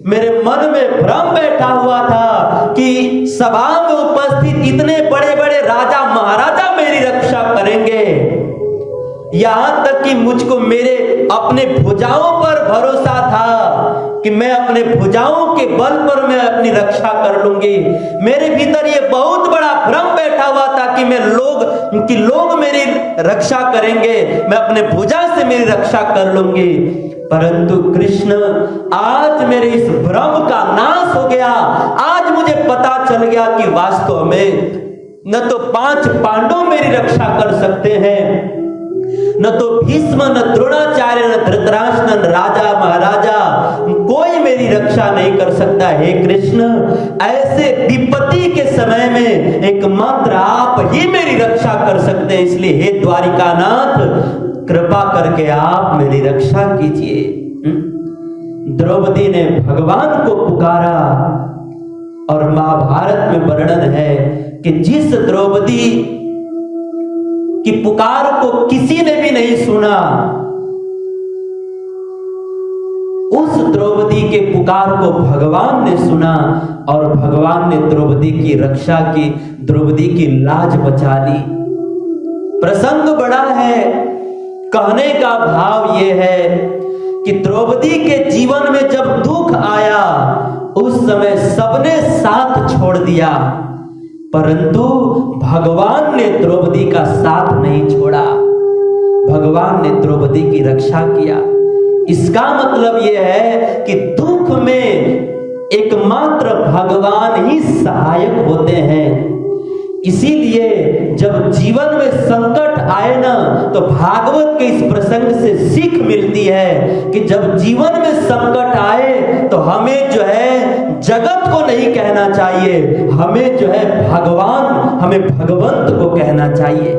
मेरे मन में भ्रम बैठा हुआ था कि सभा में उपस्थित इतने बड़े बड़े राजा महाराजा मेरी रक्षा करेंगे। यहां तक कि मुझको मेरे अपने भुजाओं पर भरोसा था कि मैं अपने भुजाओं के बल पर मैं अपनी रक्षा कर लूंगी। मेरे भीतर ये बहुत बड़ा भ्रम बैठा हुआ था कि लोग मेरी रक्षा करेंगे, मैं अपने भुजा से मेरी रक्षा कर लूंगी। परंतु कृष्ण, आज मेरे इस भ्रम का नाश हो गया। आज मुझे पता चल गया कि वास्तव में न तो 5 पांडव मेरी रक्षा कर सकते हैं, न तो भीष्म, न द्रोणाचार्य, न धृतराष्ट्र, न राजा महाराजा, कोई मेरी रक्षा नहीं कर सकता। हे कृष्ण, ऐसे विपत्ति के समय में एकमात्र आप ही मेरी रक्षा कर सकते हैं। इसलिए हे द्वारिकानाथ, कृपा करके आप मेरी रक्षा कीजिए। द्रौपदी ने भगवान को पुकारा और महाभारत में वर्णन है कि जिस द्रौपदी की पुकार को किसी ने भी नहीं सुना, उस द्रौपदी के पुकार को भगवान ने सुना और भगवान ने द्रौपदी की रक्षा की, द्रौपदी की लाज बचा ली। प्रसंग बड़ा है, कहने का भाव यह है कि द्रौपदी के जीवन में जब दुख आया उस समय सबने साथ छोड़ दिया, परंतु भगवान ने द्रौपदी का साथ नहीं छोड़ा, भगवान ने द्रौपदी की रक्षा किया। इसका मतलब यह है कि दुख में एकमात्र भगवान ही सहायक होते हैं। इसीलिए जब जीवन में संकट आए ना, तो भागवत के इस प्रसंग से सीख मिलती है कि जब जीवन में संकट आए तो हमें जो है जगत को नहीं कहना चाहिए, हमें जो है भगवान, हमें भगवंत को कहना चाहिए,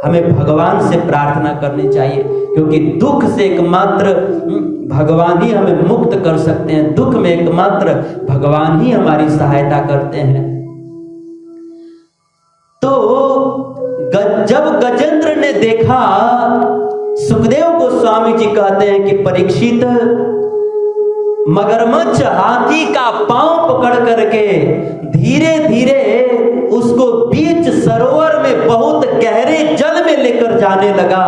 हमें भगवान से प्रार्थना करनी चाहिए, क्योंकि दुख से एकमात्र भगवान ही हमें मुक्त कर सकते हैं। दुख में एकमात्र भगवान ही हमारी सहायता करते हैं। तो जब गजेंद्र ने देखा, सुखदेव गोस्वामी जी कहते हैं कि परीक्षित मगरमच्छ हाथी का पांव पकड़ करके धीरे धीरे उसको बीच सरोवर में बहुत गहरे जल में लेकर जाने लगा।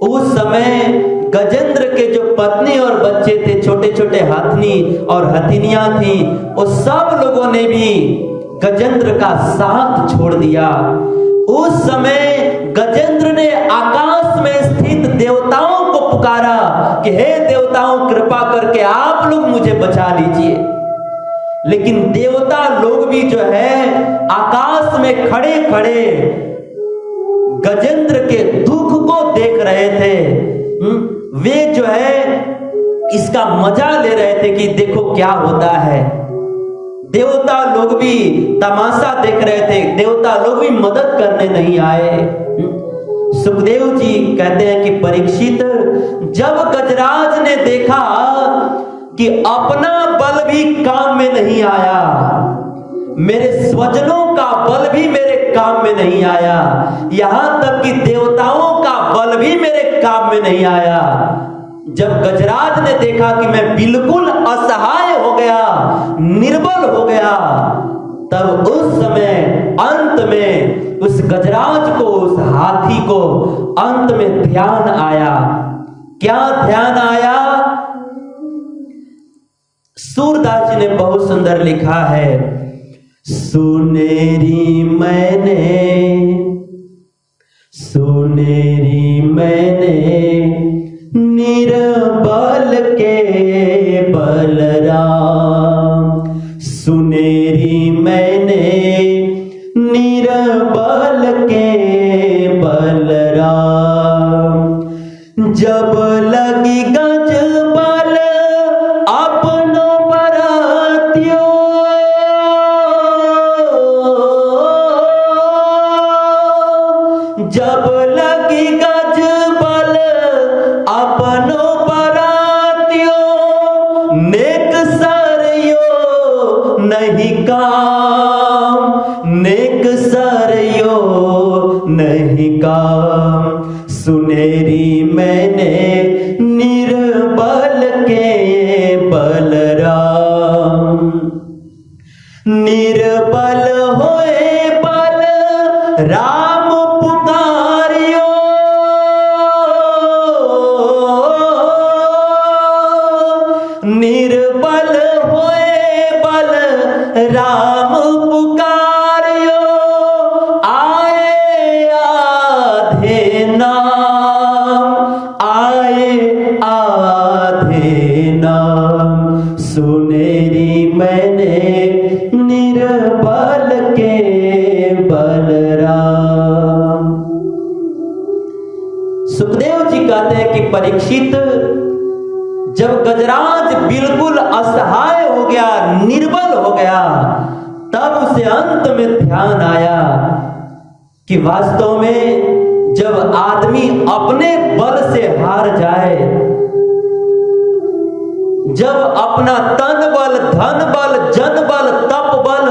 उस समय गजेंद्र के जो पत्नी और बच्चे थे, छोटे छोटे हाथनी और हथिनियां थी, वो सब लोगों ने भी गजेंद्र का साथ छोड़ दिया। उस समय गजेंद्र ने आकाश में स्थित देवताओं को पुकारा कि हे देवताओं, कृपा करके आप लोग मुझे बचा लीजिए। लेकिन देवता लोग भी जो है आकाश में खड़े खड़े गजेंद्र के दुख को देख रहे थे। वे जो है इसका मजा ले रहे थे कि देखो क्या होता है। देवता लोग भी तमाशा देख रहे थे, देवता लोग भी मदद करने नहीं आए। सुखदेव जी कहते हैं कि परीक्षित, जब गजराज ने देखा कि अपना बल भी काम में नहीं आया, मेरे स्वजनों का बल भी मेरे काम में नहीं आया, यहां तक कि देवताओं का बल भी मेरे काम में नहीं आया, जब गजराज ने देखा कि मैं बिल्कुल असहाय हो गया, निर्बल हो गया, तब उस समय अंत में उस गजराज को, उस हाथी को अंत में ध्यान आया। क्या ध्यान आया? सूरदास जी ने बहुत सुंदर लिखा है, सुनेरी मैंने निर्बल के बलराम, सुनेरी मैंने निर्बल के बलराम, जब लगी गज बल अपनो बरातियों, जब लगी गज बल अपनो बरातियों, नेक सरयो नहीं काम, नेक सरयो नहीं काम, सुनेरी मैंने निर्बल के बलराम, निर्बल होए बल राम पुकारियो, निर्बल होए बल राम पुकारियो, आए आधे नाम, आए आधे नाम, सुनेरी मैंने निर्बल के बलराम। सुखदेव जी कहते हैं कि परीक्षित, जब गजराज बिल्कुल असहाय हो गया, निर्बल हो गया, तब उसे अंत में ध्यान आया कि वास्तव में जब आदमी अपने बल से हार जाए, जब अपना तन बल, धन बल, जन बल, तप बल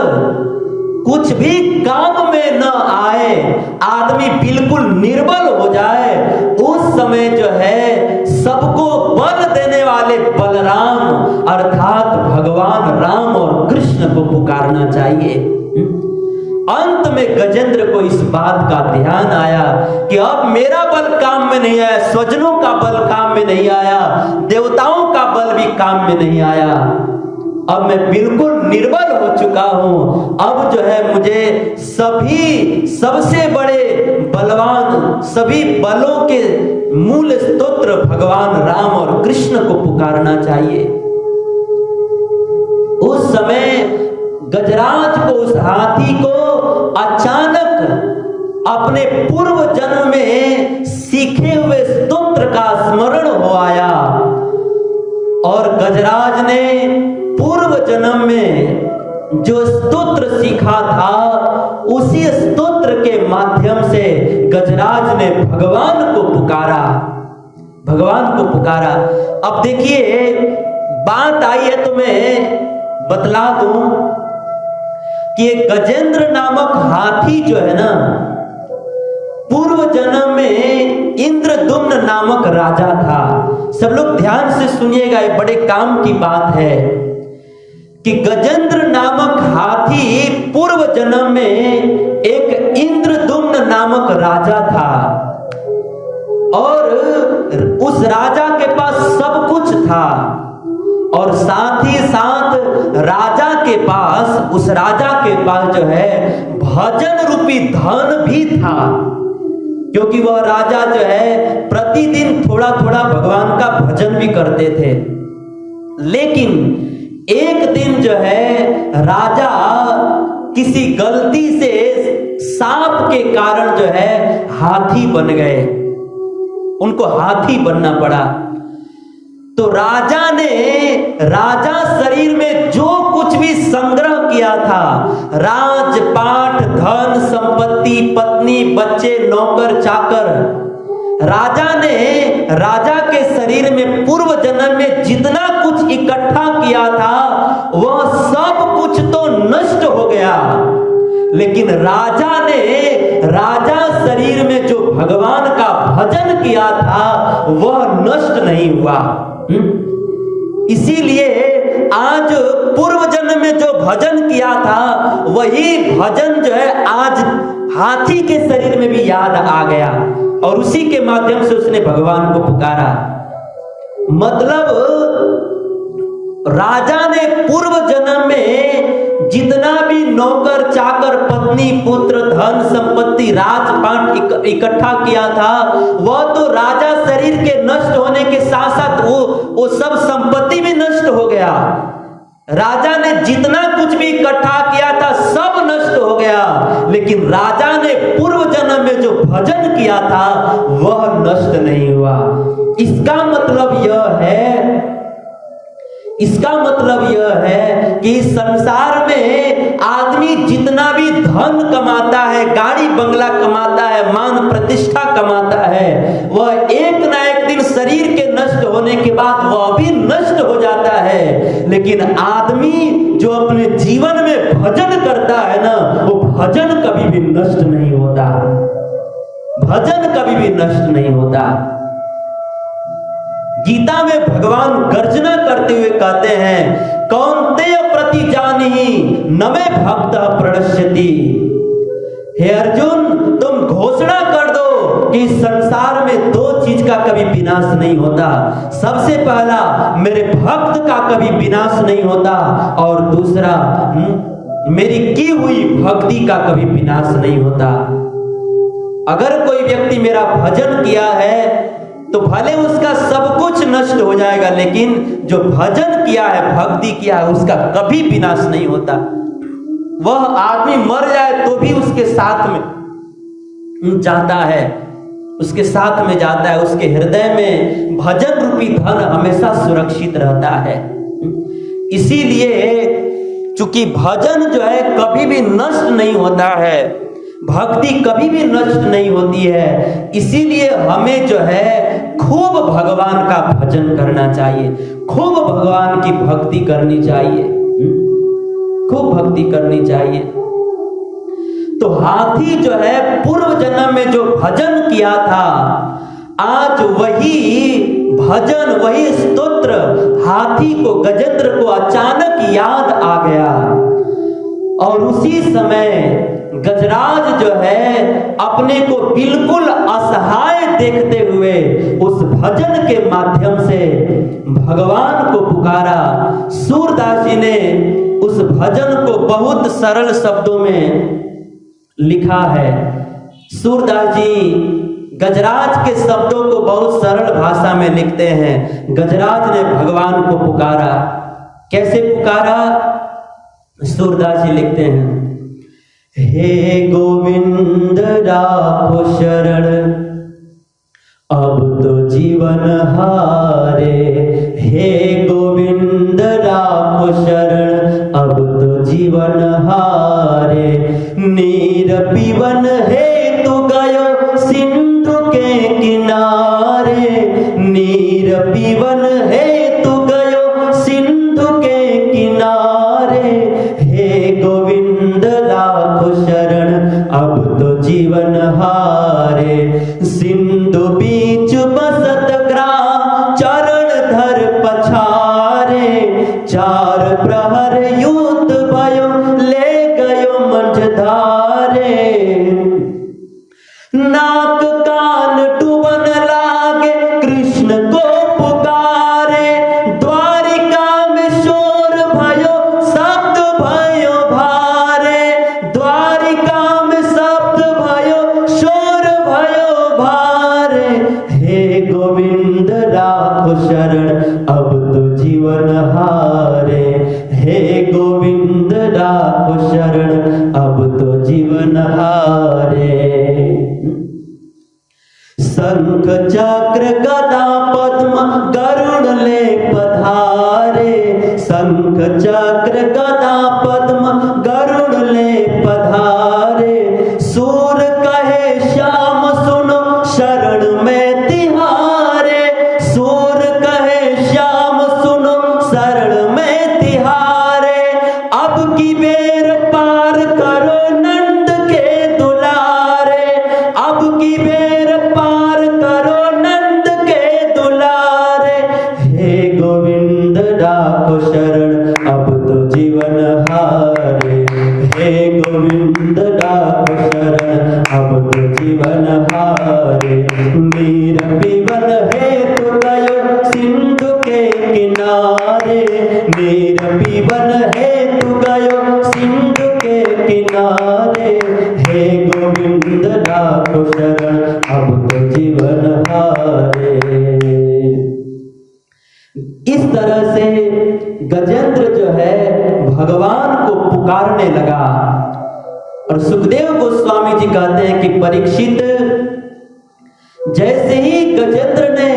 कुछ भी काम में न आए, आदमी बिल्कुल निर्बल हो जाए, उस समय जो है सबको बल देने वाले बलराम अर्थात भगवान राम और कृष्ण को पुकारना चाहिए। अंत में गजेंद्र को इस बात का ध्यान आया कि अब मेरा बल काम में नहीं आया, स्वजनों का बल काम में नहीं आया, देवताओं का बल भी काम में नहीं आया, अब मैं बिल्कुल निर्बल हो चुका हूं। अब जो है मुझे सबसे बड़े बलवान, सभी बलों के मूल स्तोत्र भगवान राम और कृष्ण को पुकारना चाहिए। उस समय गजराज को, उस हाथी को अचानक अपने पूर्व जन्म में सीखे हुए स्तोत्र का स्मरण हो आया और गजराज ने पूर्व जन्म में जो स्तोत्र सीखा था उसी स्तोत्र के माध्यम से गजराज ने भगवान को पुकारा, भगवान को पुकारा। अब देखिए बात आई है तो मैं बतला दूं कि गजेंद्र नामक हाथी जो है ना, पूर्व जन्म में इंद्रदुम्न नामक राजा था। सब लोग ध्यान से सुनिएगा, ये बड़े काम की बात है कि गजेंद्र नामक हाथी पूर्व जन्म में एक इंद्रदुम्न नामक राजा था और उस राजा के पास सब कुछ था और साथ ही साथ राजा के पास, उस राजा के पास जो है भजन रूपी धन भी था, क्योंकि वह राजा जो है प्रतिदिन थोड़ा थोड़ा भगवान का भजन भी करते थे। लेकिन एक दिन जो है राजा किसी गलती से सांप के कारण जो है हाथी बन गए, उनको हाथी बनना पड़ा। तो राजा शरीर में जो कुछ भी संग्रह किया था, राजपाट, धन संपत्ति, पत्नी, बच्चे, नौकर चाकर, राजा के शरीर में पूर्व जन्म में जितना कुछ इकट्ठा किया था वह सब कुछ तो नष्ट हो गया, लेकिन राजा शरीर में जो भगवान का भजन किया था वह नष्ट नहीं हुआ। इसीलिए आज पूर्व जन्म में जो भजन किया था वही भजन जो है आज हाथी के शरीर में भी याद आ गया और उसी के माध्यम से उसने भगवान को पुकारा। मतलब राजा ने पूर्व जन्म में जितना भी नौकर चाकर, पत्नी, पुत्र, धन संपत्ति, राजपाट इकट्ठा किया था वह तो राजा शरीर के नष्ट होने के साथ साथ वो सब संपत्ति भी नष्ट हो गया। राजा ने जितना कुछ भी इकट्ठा किया था सब नष्ट हो गया, लेकिन राजा ने पूर्व जन्म में जो भजन किया था वह नष्ट नहीं हुआ। इसका मतलब यह है कि संसार में आदमी जितना भी धन कमाता है, गाड़ी बंगला कमाता है, मान प्रतिष्ठा कमाता है, वह एक ना एक दिन शरीर के नष्ट होने के बाद वह भी नष्ट हो जाता है। लेकिन आदमी जो अपने जीवन में भजन करता है ना, वो भजन कभी भी नष्ट नहीं होता, भजन कभी भी नष्ट नहीं होता। गीता में भगवान गर्जना करते हुए कहते हैं, कौन्तेय प्रतिजानीहि न मे भक्तः प्रणश्यति। हे अर्जुन, तुम घोषणा कर दो कि संसार में दो चीज का कभी विनाश नहीं होता। सबसे पहला, मेरे भक्त का कभी विनाश नहीं होता, और दूसरा, मेरी की हुई भक्ति का कभी विनाश नहीं होता। अगर कोई व्यक्ति मेरा भजन किया है तो भले उसका सब कुछ नष्ट हो जाएगा, लेकिन जो भजन किया है, भक्ति किया है, उसका कभी विनाश नहीं होता। वह आदमी मर जाए तो भी उसके साथ में जाता है, उसके साथ में जाता है, उसके हृदय में भजन रूपी धन हमेशा सुरक्षित रहता है। इसीलिए चूंकि भजन जो है कभी भी नष्ट नहीं होता है, भक्ति कभी भी नष्ट नहीं होती है, इसीलिए हमें जो है खूब भगवान का भजन करना चाहिए, खूब भगवान की भक्ति करनी चाहिए, खूब भक्ति करनी चाहिए। तो हाथी जो है पूर्व जन्म में जो भजन किया था, आज वही भजन, वही स्तोत्र हाथी को, गजेंद्र को अचानक याद आ गया। और उसी समय गजराज जो है अपने को बिल्कुल असहाय देखते हुए उस भजन के माध्यम से भगवान को पुकारा। सूरदास जी ने उस भजन को बहुत सरल शब्दों में लिखा है। सूरदास जी गजराज के शब्दों को बहुत सरल भाषा में लिखते हैं। गजराज ने भगवान को पुकारा, कैसे पुकारा? सूरदास जी लिखते हैं, हे गोविंद राखो शरण अब तो जीवन हारे, हे गोविंद राखो शरण अब तो जीवन हारे, नीर पीवन हेतु गयो सिंधु के किनारे, नीर पीवन हेतु गयो सिंधु के किनारे, हे गोविंद लाखो शरण अब तो जीवन हारे, सिंधु बीच बसत ग्राम चरण धर पछारे, चार प्रहर युद्ध भयो ले गयो मंझधारे, नाक कान डूबन लागे कृष्ण को पुकारे, द्वारिका में शोर भयो शब्द भयो भारे, द्वारिका में शब्द भयो शोर भयो भारे, हे गोविंद राखो शरण अब तो जीवन हारे, हे गोविंद राखो शरण अब तो जीवन हारे। शंख चक्र गदा पद्म गरुड़ ले पधारे, शंख चक्र गदा पद्म गरुड़ ले पधारे, सूर कहे श्याम सुनो शरण में तिहारे, सूर कहे श्याम सुनो शरण में तिहारे, अब की बेर पार करो नंद के दुलारे, अब की बेर पार करो नंद के दुलारे, हे गोविंद राखो शरण अब तो जीवन हारे, हे गोविंद राखो शरण अब तो जीवन हारे, नीर पीवन हेतु गयो सिंधु के किनारे, नीर पीवन हेतु गयो सिंधु के किनारे, हे गोविंद राखो शरण अब तो जीवन हारे। इस तरह से गजेंद्र जो है भगवान को पुकारने लगा। और सुखदेव गोस्वामी जी कहते हैं कि परीक्षित, जैसे ही गजेंद्र ने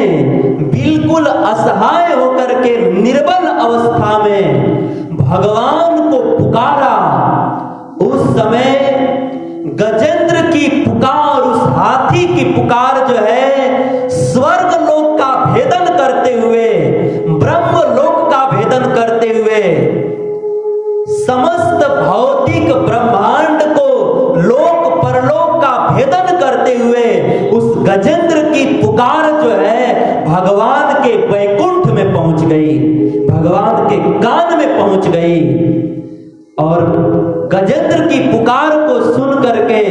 बिल्कुल असहाय होकर के निर्बल अवस्था में भगवान को पुकारा, उस समय गजेंद्र की पुकार, उस हाथी की पुकार जो है स्वर्ग लोक का भेदन करते हुए, ब्रह्म लोक का भेदन करते हुए, समस्त भौतिक ब्रह्मांड को लोक परलोक का भेदन करते हुए उस गजेंद्र की पुकार जो है भगवान के वैकुंठ में पहुंच गई, भगवान के कान में पहुंच गई। और गजेंद्र की पुकार को सुन करके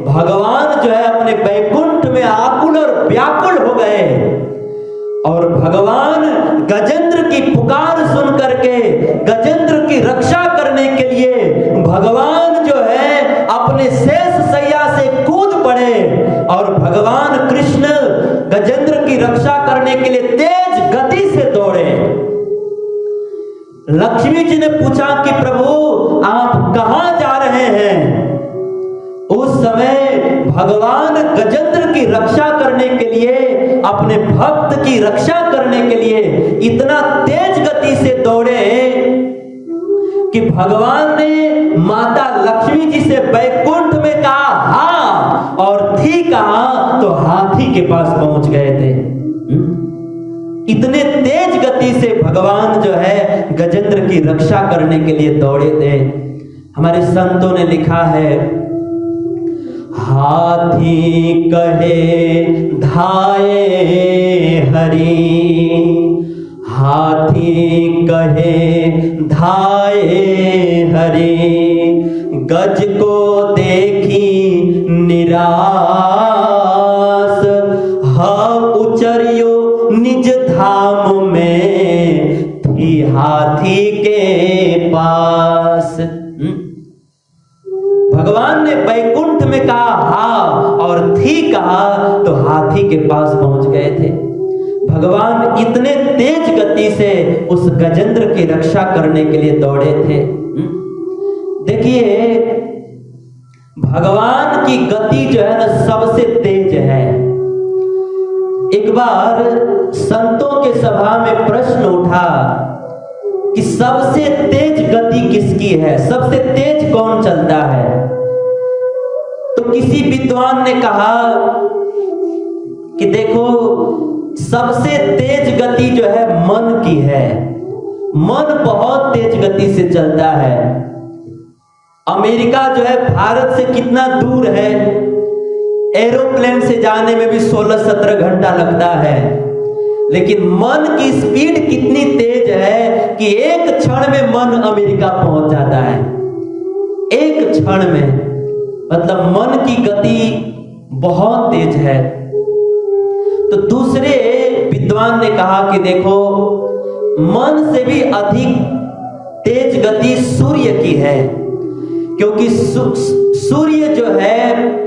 भगवान जो है अपने वैकुंठ में आकुल और व्याकुल हो गए। और भगवान गजेंद्र की पुकार सुन करके गजेंद्र की रक्षा करने के लिए भगवान जो है अपने शेष शैया से कूद पड़े और भगवान कृष्ण गजेंद्र की रक्षा करने के लिए तेज गति से दौड़े। लक्ष्मी जी ने पूछा कि प्रभु आप कहां जा रहे हैं? उस समय भगवान गजेंद्र की रक्षा करने के लिए, अपने भक्त की रक्षा करने के लिए इतना तेज गति से दौड़े कि भगवान ने माता लक्ष्मी जी से वैकुंठ में कहा हाँ, और थी कहा तो हाथी के पास पहुंच गए थे। इतने तेज गति से भगवान जो है गजेंद्र की रक्षा करने के लिए दौड़े थे। हमारे संतों ने लिखा है, हाथी कहे धाये हरि, हाथी कहे धाये हरि, गज को देखी निराश, उचरियो निज धाम में थी हाथी के पास। भगवान ने बैकुंठ में कहा हा और थी कहा तो हाथी के पास पहुंच गए थे। भगवान इतने तेज गति से उस गजेंद्र की रक्षा करने के लिए दौड़े थे। देखिए, भगवान की गति जो है ना सबसे तेज है। एक बार संतों के सभा में प्रश्न उठा कि सबसे तेज गति किसकी है, सबसे तेज कौन चलता है? तो किसी विद्वान ने कहा कि देखो, सबसे तेज गति जो है मन की है। मन बहुत तेज गति से चलता है। अमेरिका जो है भारत से कितना दूर है, एरोप्लेन से जाने में भी 16-17 घंटा लगता है, लेकिन मन की स्पीड कितनी तेज है कि एक क्षण में मन अमेरिका पहुंच जाता है। एक क्षण में, मतलब मन की गति बहुत तेज है। तो दूसरे विद्वान ने कहा कि देखो, मन से भी अधिक तेज गति सूर्य की है, क्योंकि सूर्य जो है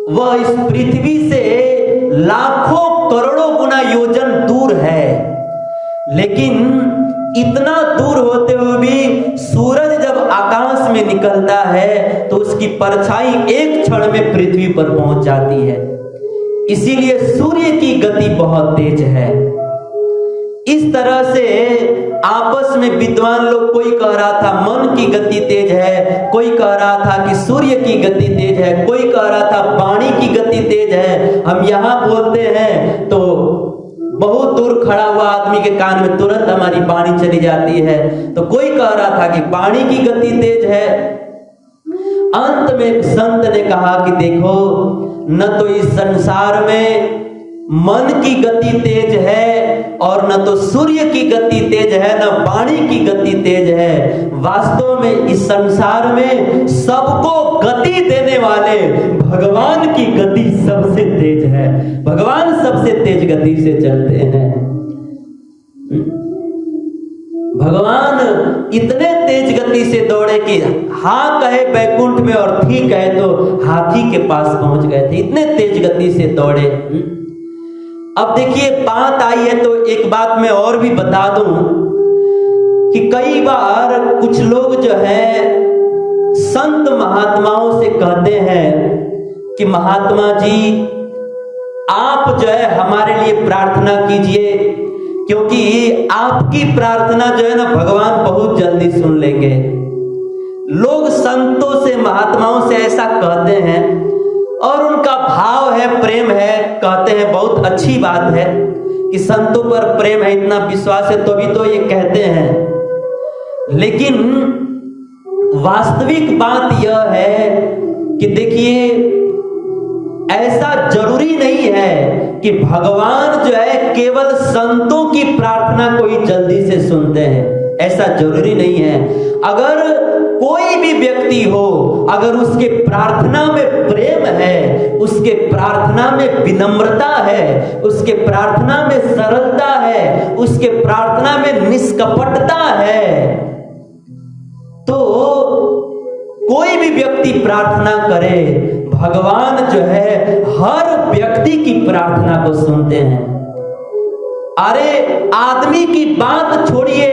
वह इस पृथ्वी से लाखों करोड़ों गुना योजन दूर है, लेकिन इतना दूर होते हुए भी सूरज जब आकाश में निकलता है तो उसकी परछाई एक क्षण में पृथ्वी पर पहुंच जाती है। इसीलिए सूर्य की गति बहुत तेज है। इस तरह से आपस में विद्वान लोग, कोई कह रहा था मन की गति तेज है, कोई कह रहा था कि सूर्य की गति तेज है, कोई कह रहा था वाणी की गति तेज है। हम यहां बोलते हैं तो बहुत दूर खड़ा हुआ आदमी के कान में तुरंत हमारी वाणी चली जाती है। तो कोई कह रहा था कि वाणी की गति तेज है। अंत में संत ने कहा कि देखो, न तो इस संसार में मन की गति तेज है और न तो सूर्य की गति तेज है, न वाणी की गति तेज है। वास्तव में इस संसार में सबको गति देने वाले भगवान की गति सबसे तेज है। भगवान सबसे तेज गति से चलते हैं। भगवान इतने तेज गति से दौड़े कि हाँ कहे बैकुंठ में और थी कहे तो हाथी के पास पहुंच गए थे। इतने तेज गति से दौड़े। अब देखिए, बात आई है तो एक बात मैं और भी बता दूं कि कई बार कुछ लोग जो है संत महात्माओं से कहते हैं कि महात्मा जी, आप जो है हमारे लिए प्रार्थना कीजिए, क्योंकि आपकी प्रार्थना जो है ना भगवान बहुत जल्दी सुन लेंगे। लोग संतों से, महात्माओं से ऐसा कहते हैं और उनका भाव है, प्रेम है, कहते हैं बहुत अच्छी बात है कि संतों पर प्रेम है, इतना विश्वास है, तो भी तो ये कहते हैं। लेकिन वास्तविक बात यह है कि देखिए, ऐसा जरूरी नहीं है कि भगवान जो है केवल संतों की प्रार्थना कोई जल्दी से सुनते हैं। ऐसा जरूरी नहीं है। अगर कोई भी व्यक्ति हो, अगर उसके प्रार्थना में प्रेम है, उसके प्रार्थना में विनम्रता है, उसके प्रार्थना में सरलता है, उसके प्रार्थना में निष्कपटता है, तो कोई भी व्यक्ति प्रार्थना करे, भगवान जो है हर व्यक्ति की प्रार्थना को सुनते हैं। अरे आदमी की बात छोड़िए,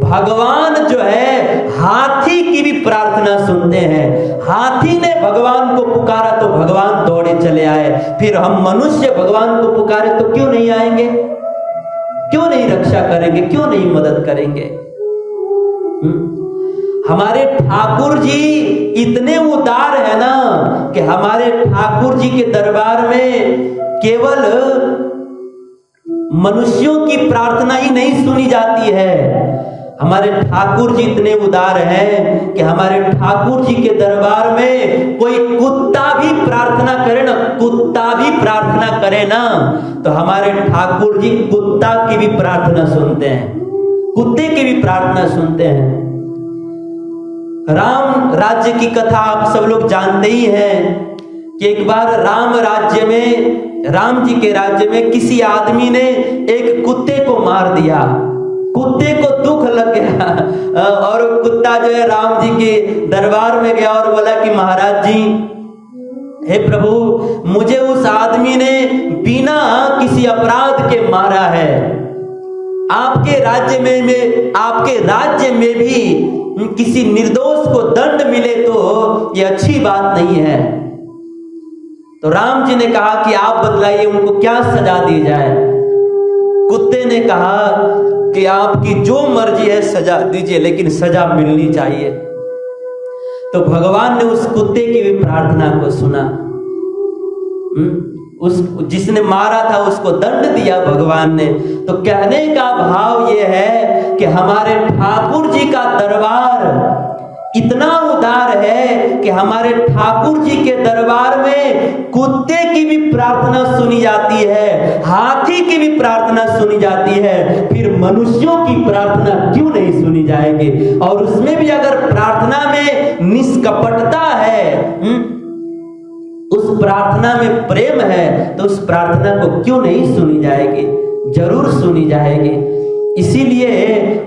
भगवान जो है हाथी की भी प्रार्थना सुनते हैं। हाथी ने भगवान को पुकारा तो भगवान दौड़े चले आए। फिर हम मनुष्य भगवान को पुकारे तो क्यों नहीं आएंगे? क्यों नहीं रक्षा करेंगे? क्यों नहीं मदद करेंगे? हमारे ठाकुर जी इतने उदार है ना कि हमारे ठाकुर जी के दरबार में केवल मनुष्यों की प्रार्थना ही नहीं सुनी जाती है। हमारे ठाकुर जी इतने उदार हैं कि हमारे ठाकुर जी के दरबार में कोई कुत्ता भी प्रार्थना करे ना, कुत्ता भी प्रार्थना करे ना, तो हमारे ठाकुर जी कुत्ता की भी प्रार्थना सुनते हैं, कुत्ते की भी प्रार्थना सुनते हैं। राम राज्य की कथा आप सब लोग जानते ही हैं कि एक बार राम जी के राज्य में किसी आदमी ने एक कुत्ते को मार दिया। कुत्ते को दुख लग गया और कुत्ता जो है राम जी के दरबार में गया और बोला कि महाराज जी, हे प्रभु, मुझे उस आदमी ने बिना किसी अपराध के मारा है। आपके राज्य में भी किसी निर्दोष को दंड मिले तो ये अच्छी बात नहीं है। तो राम जी ने कहा कि आप बतलाइए उनको क्या सजा दी जाए। कुत्ते ने कहा कि आपकी जो मर्जी है सजा दीजिए, लेकिन सजा मिलनी चाहिए। तो भगवान ने उस कुत्ते की भी प्रार्थना को सुना। जिसने मारा था उसको दंड दिया भगवान ने। तो कहने का भाव यह है कि हमारे ठाकुर जी का दरबार इतना उदार है कि हमारे ठाकुर जी के दरबार में कुत्ते की भी प्रार्थना सुनी जाती है, हाथी की भी प्रार्थना सुनी जाती है, फिर मनुष्यों की प्रार्थना क्यों नहीं सुनी जाएगी? और उसमें भी अगर प्रार्थना में निष्कपटता है, उस प्रार्थना में प्रेम है, तो उस प्रार्थना को क्यों नहीं सुनी जाएगी? जरूर सुनी जाएगी। इसीलिए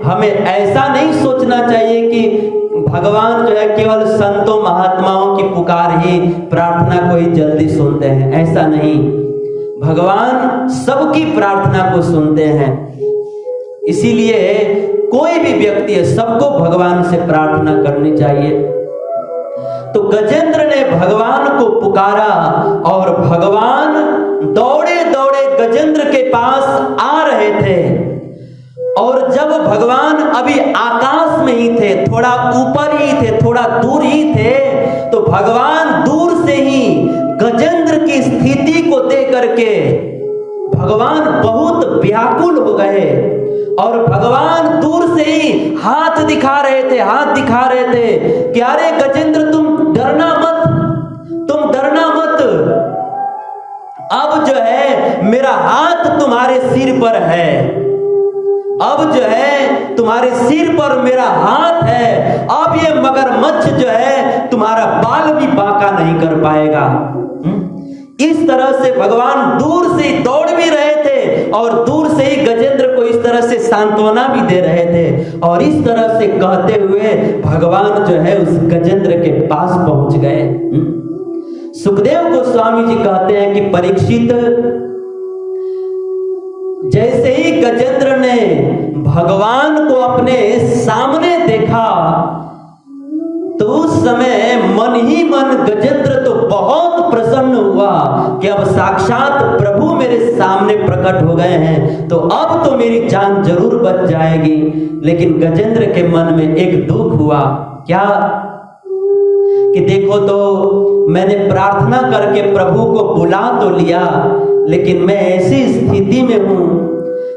हमें ऐसा नहीं सोचना चाहिए कि भगवान जो है केवल संतों महात्माओं की पुकार ही, प्रार्थना को ही जल्दी सुनते हैं। ऐसा नहीं, भगवान सबकी प्रार्थना को सुनते हैं। इसीलिए कोई भी व्यक्ति है, सबको भगवान से प्रार्थना करनी चाहिए। तो गजेंद्र ने भगवान को पुकारा और भगवान दौड़े दौड़े गजेंद्र के पास आ रहे थे। और जब भगवान अभी आकाश में ही थे, थोड़ा ऊपर ही थे, थोड़ा दूर ही थे, तो भगवान दूर से ही गजेंद्र की स्थिति को देख करके भगवान बहुत व्याकुल हो गए और भगवान दूर से ही हाथ दिखा रहे थे कि अरे गजेंद्र, तुम डरना मत, अब जो है मेरा हाथ तुम्हारे सिर पर है, अब जो है तुम्हारे सिर पर मेरा हाथ है, अब ये मगरमच्छ जो है तुम्हारा बाल भी बांका नहीं कर पाएगा। इस तरह से भगवान दूर से दौड़ भी रहे थे और दूर से ही गजेंद्र को इस तरह से सांत्वना भी दे रहे थे। और ìस तरह से कहते हुए भगवान जो है उस गजेंद्र के पास पहुंच गए। सुखदेव गोस्वामी जी कहते हैं कि परीक्षित, जैसे ही गजेंद्र ने भगवान को अपने सामने देखा तो उस समय मन ही मन गजेंद्र तो बहुत प्रसन्न हुआ कि अब साक्षात प्रभु मेरे सामने प्रकट हो गए हैं, तो अब तो मेरी जान जरूर बच जाएगी। लेकिन गजेंद्र के मन में एक दुख हुआ। क्या? कि देखो तो मैंने प्रार्थना करके प्रभु को बुला तो लिया, लेकिन मैं ऐसी स्थिति में हूं,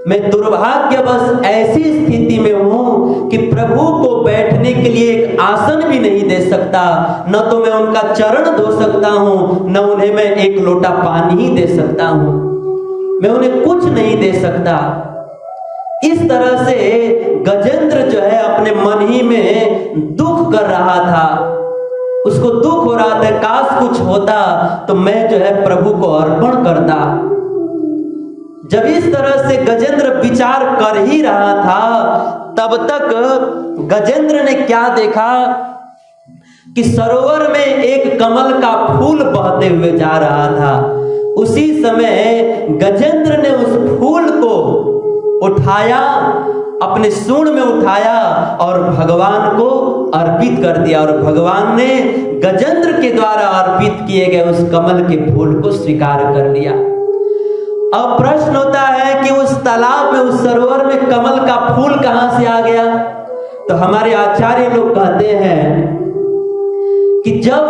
मैं दुर्भाग्यवश ऐसी स्थिति में हूं कि प्रभु को बैठने के लिए एक आसन भी नहीं दे सकता, न तो मैं उनका चरण धो सकता हूं, न उन्हें मैं एक लोटा पानी ही दे सकता हूं, मैं उन्हें कुछ नहीं दे सकता। इस तरह से गजेंद्र जो है अपने मन ही में दुख कर रहा था, उसको दुख हो रहा था, काश कुछ होता तो मैं जो है प्रभु को अर्पण करता। जब इस तरह से गजेंद्र विचार कर ही रहा था, तब तक गजेंद्र ने क्या देखा कि सरोवर में एक कमल का फूल बहते हुए जा रहा था। उसी समय गजेंद्र ने उस फूल को उठाया, अपने सूंड में उठाया और भगवान को अर्पित कर दिया, और भगवान ने गजेंद्र के द्वारा अर्पित किए गए उस कमल के फूल को स्वीकार कर लिया। अब प्रश्न होता है कि उस तालाब में, उस सरोवर में कमल का फूल कहां से आ गया? तो हमारे आचार्य लोग कहते हैं कि जब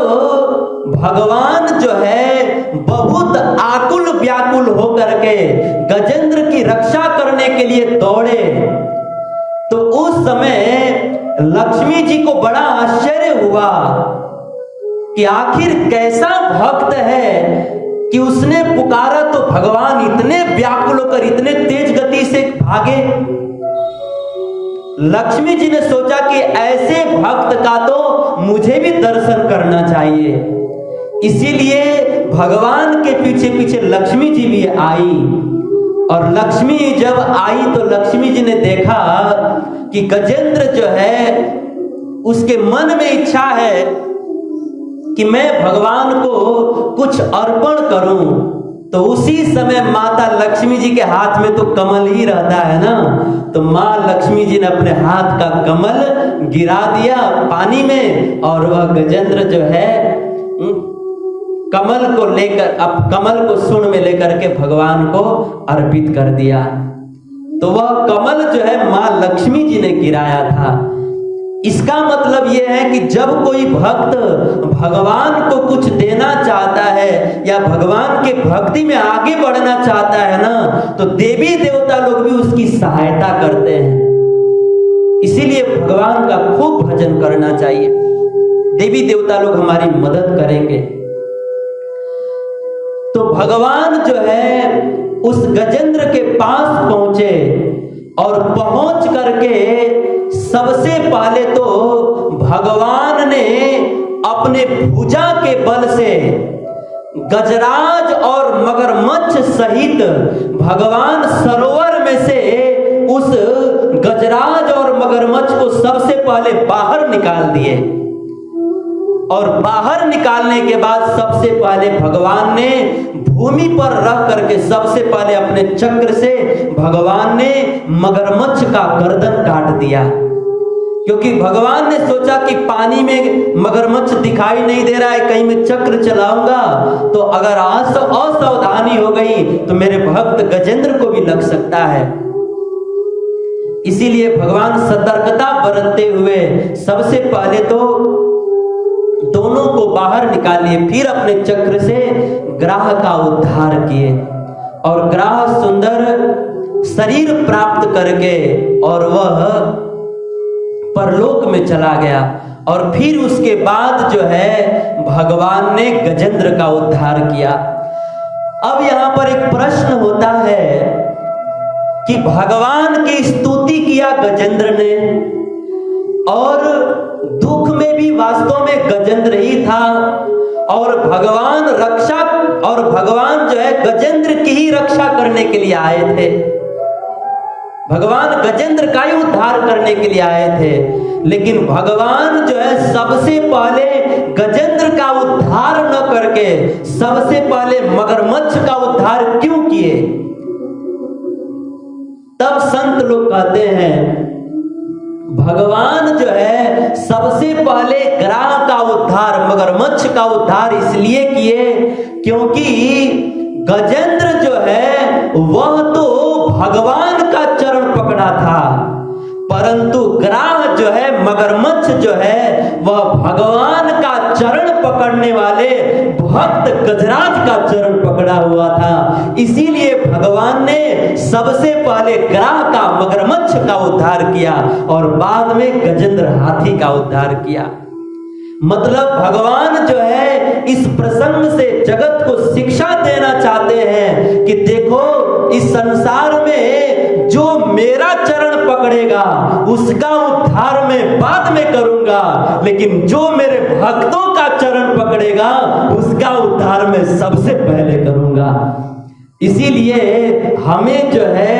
भगवान जो है बहुत आकुल व्याकुल होकर के गजेंद्र की अपनी रक्षा करने के लिए दौड़े, तो उस समय लक्ष्मी जी को बड़ा आश्चर्य हुआ कि आखिर कैसा भक्त है कि उसने पुकारा तो भगवान इतने व्याकुल होकर इतने तेज गति से भागे। लक्ष्मी जी ने सोचा कि ऐसे भक्त का तो मुझे भी दर्शन करना चाहिए, इसीलिए भगवान के पीछे पीछे लक्ष्मी जी भी आई। और लक्ष्मी जब आई तो लक्ष्मी जी ने देखा कि गजेंद्र जो है उसके मन में इच्छा है कि मैं भगवान को कुछ अर्पण करूं। तो उसी समय माता लक्ष्मी जी के हाथ में तो कमल ही रहता है ना, तो माँ लक्ष्मी जी ने अपने हाथ का कमल गिरा दिया पानी में, और वह गजेंद्र जो है कमल को लेकर, अब कमल को सूंड में लेकर के भगवान को अर्पित कर दिया। तो वह कमल जो है माँ लक्ष्मी जी ने गिराया था। इसका मतलब यह है कि जब कोई भक्त भगवान को कुछ देना चाहता है या भगवान के भक्ति में आगे बढ़ना चाहता है ना, तो देवी देवता लोग भी उसकी सहायता करते हैं। इसीलिए भगवान का खूब भजन करना चाहिए, देवी देवता लोग हमारी मदद करेंगे। तो भगवान जो है उस गजेंद्र के पास पहुंचे, और पहुंच करके सबसे पहले तो भगवान ने अपने भुजा के बल से गजराज और मगरमच्छ सहित भगवान सरोवर में से उस गजराज और मगरमच्छ को सबसे पहले बाहर निकाल दिए। और बाहर निकालने के बाद सबसे पहले भगवान ने भूमि पर रख करके सबसे पहले अपने चक्र से भगवान ने मगरमच्छ का गर्दन काट दिया, क्योंकि भगवान ने सोचा कि पानी में मगरमच्छ दिखाई नहीं दे रहा है, कहीं मैं चक्र चलाऊंगा तो अगर असावधानी हो गई तो मेरे भक्त गजेंद्र को भी लग सकता है। इसीलिए भगवान सतर्कता बरतते हुए सबसे पहले तो दोनों को बाहर निकालिए, फिर अपने चक्र से ग्राह का उद्धार किए, और ग्राह सुंदर शरीर प्राप्त करके और वह परलोक में चला गया। और फिर उसके बाद जो है भगवान ने गजेंद्र का उद्धार किया। अब यहां पर एक प्रश्न होता है कि भगवान की स्तुति किया गजेंद्र ने, और दुख में भी वास्तव में गजेंद्र ही था, और भगवान रक्षा, और भगवान जो है गजेंद्र की ही रक्षा करने के लिए आए थे। भगवान गजेंद्र का ही उद्धार करने के लिए आए थे, लेकिन भगवान जो है सबसे पहले गजेंद्र का उद्धार न करके सबसे पहले मगरमच्छ का उद्धार क्यों किए? तब संत लोग कहते हैं भगवान जो है सबसे पहले ग्राह का उद्धार, मगरमच्छ का उद्धार इसलिए किए क्योंकि गजेंद्र जो है वह तो भगवान का चरण पकड़ा था, परंतु ग्राह जो है मगरमच्छ जो है वह भगवान का चरण पकड़ने वाले भक्त गजराज का चरण पकड़ा हुआ था। इसीलिए भगवान ने सबसे पहले ग्राह का, मगरमच्छ का उद्धार किया और बाद में गजेंद्र हाथी का उद्धार किया। मतलब भगवान जो है इस प्रसंग से जगत को शिक्षा देना चाहते हैं कि देखो इस संसार में जो मेरा चरण पकड़ेगा उसका उद्धार मैं बाद में करूंगा, लेकिन जो मेरे भक्तों का चरण पकड़ेगा उसका उद्धार मैं सबसे पहले करूंगा। इसीलिए हमें जो है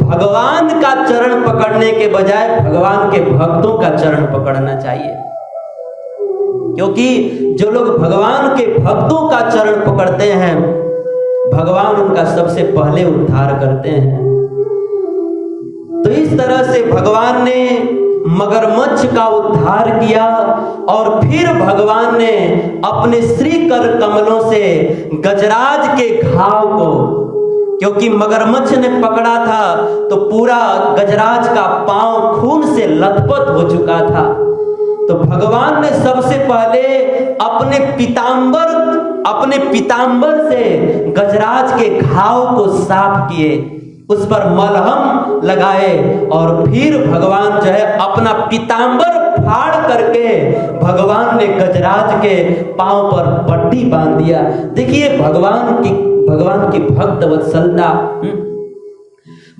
भगवान का चरण पकड़ने के बजाय भगवान के भक्तों का चरण पकड़ना चाहिए, क्योंकि जो लोग भगवान के भक्तों का चरण पकड़ते हैं भगवान उनका सबसे पहले उद्धार करते हैं। तो इस तरह से भगवान ने मगरमच्छ का उद्धार किया और फिर भगवान ने अपने श्री कर कमलों से गजराज के घाव को, क्योंकि मगरमच्छ ने पकड़ा था तो पूरा गजराज का पांव खून से लथपथ हो चुका था, तो भगवान ने सबसे पहले अपने पीतांबर से गजराज के घाव को साफ किए उस पर मलहम लगाए और फिर भगवान जो है अपना पीतांबर फाड़ करके भगवान ने गजराज के पांव पर पट्टी बांध दिया। देखिए भगवान की भक्त वत्सलता,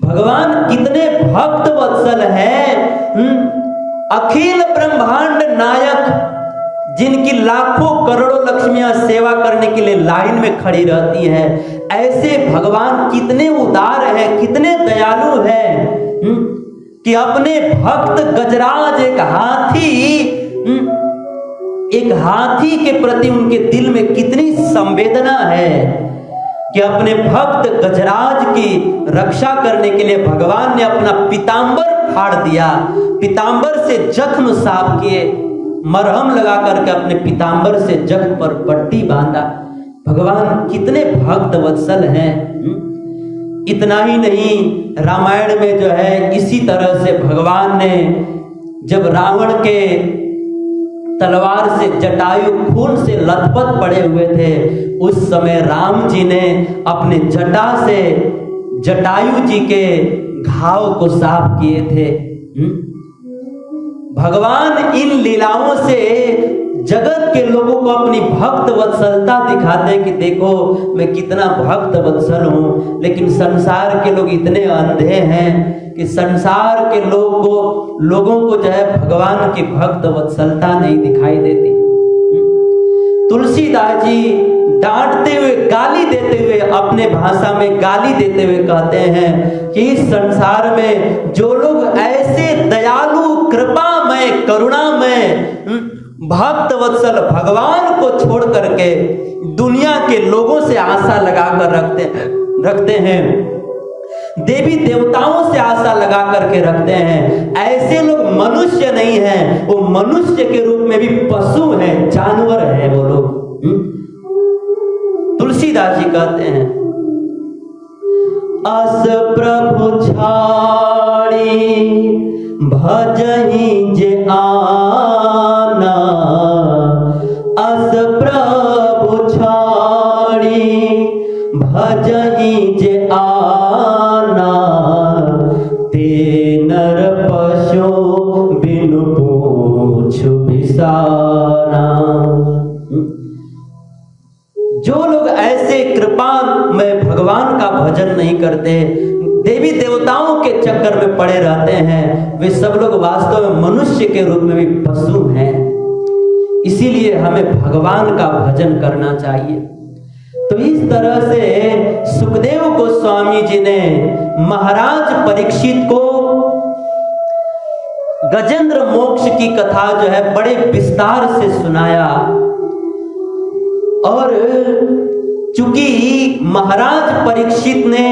भगवान कितने भक्त वत्सल है। अखिल ब्रह्मांड नायक, जिनकी लाखों करोड़ों लक्ष्मियां सेवा करने के लिए लाइन में खड़ी रहती हैं, ऐसे भगवान कितने उदार हैं, कितने दयालु हैं कि अपने भक्त गजराज एक हाथी के प्रति उनके दिल में कितनी संवेदना है कि अपने भक्त गजराज की रक्षा करने के लिए भगवान ने अपना पीतांबर फाड़ दिया, पीतांबर से जख्म साफ किए, मरहम लगा करके अपने पीतांबर से जख्म पर पट्टी बांधा। भगवान कितने भक्त वत्सल हैं। इतना ही नहीं, रामायण में जो है इसी तरह से भगवान ने जब रावण के तलवार से जटायु खून से लथपथ पड़े हुए थे, उस समय राम जी ने अपने जटा से जटायु जी के घाव को साफ किए थे। भगवान इन लीलाओं से जगत के लोगों को अपनी भक्त वत्सलता दिखाते कि देखो मैं कितना भक्त वत्सल हूं। लेकिन संसार के लोग इतने अंधे हैं कि संसार के लोगों को जो है भगवान की भक्त वत्सलता नहीं दिखाई देती। तुलसीदास जी डांटते हुए, गाली देते हुए, अपने भाषा में गाली देते हुए कहते हैं कि इस संसार में जो लोग ऐसे दयालु, कृपामय, करुणामय, भक्त वत्सल भगवान को छोड़ करके दुनिया के लोगों से आशा लगाकर रखते हैं, देवी देवताओं से आशा लगा करके रखते हैं, ऐसे लोग मनुष्य नहीं हैं। वो मनुष्य के रूप में भी पशु हैं, जानवर हैं वो लोग। तुलसीदास जी कहते हैं, अस प्रभु छाड़ी भजहि जे आना, अस प्रभु छाड़ी भजहि जे आना, ते नर पशु बिनु पूछु बिसाना। जो लोग ऐसे कृपा में भगवान का भजन नहीं करते, देवी देवताओं के चक्कर में पड़े रहते हैं, वे सब लोग वास्तव में मनुष्य के रूप में भी पशु हैं। इसीलिए हमें भगवान का भजन करना चाहिए। तो इस तरह से सुखदेव गोस्वामी जी ने महाराज परीक्षित को गजेंद्र मोक्ष की कथा जो है बड़े विस्तार से सुनाया। और चूंकि महाराज परीक्षित ने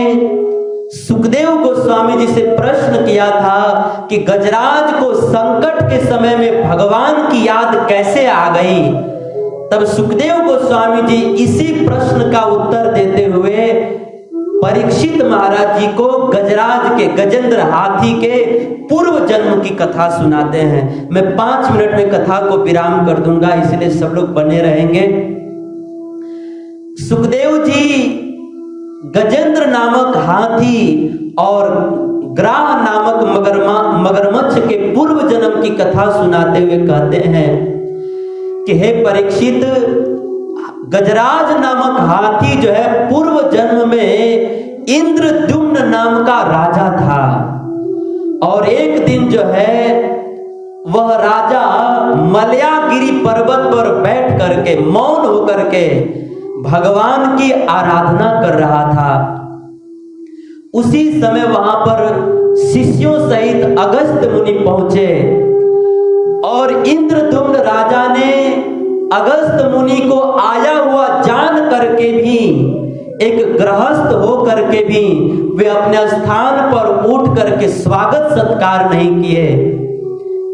सुखदेव गोस्वामी जी से प्रश्न किया था कि गजराज को संकट के समय में भगवान की याद कैसे आ गई, तब सुखदेव गोस्वामी जी इसी प्रश्न का उत्तर देते हुए परीक्षित महाराज जी को गजराज के, गजेंद्र हाथी के पूर्व जन्म की कथा सुनाते हैं। मैं 5 मिनट में कथा को विराम कर दूंगा, इसलिए सब लोग बने रहेंगे। सुखदेव जी गजेंद्र नामक हाथी और ग्राह नामक मगरमच्छ के पूर्व जन्म की कथा सुनाते हुए कहते हैं कि हे परीक्षित, गजराज नामक हाथी जो है पूर्व जन्म में इंद्रद्युम्न नाम का राजा था। और एक दिन जो है वह राजा मलयागिरी पर्वत पर बैठ करके, मौन होकर के भगवान की आराधना कर रहा था। उसी समय वहां पर शिष्यों सहित अगस्त्य मुनि पहुंचे और इंद्रद्युम्न राजा ने अगस्त्य मुनि को आया हुआ जान करके भी, एक गृहस्थ हो करके भी वे अपने स्थान पर उठ करके स्वागत सत्कार नहीं किए।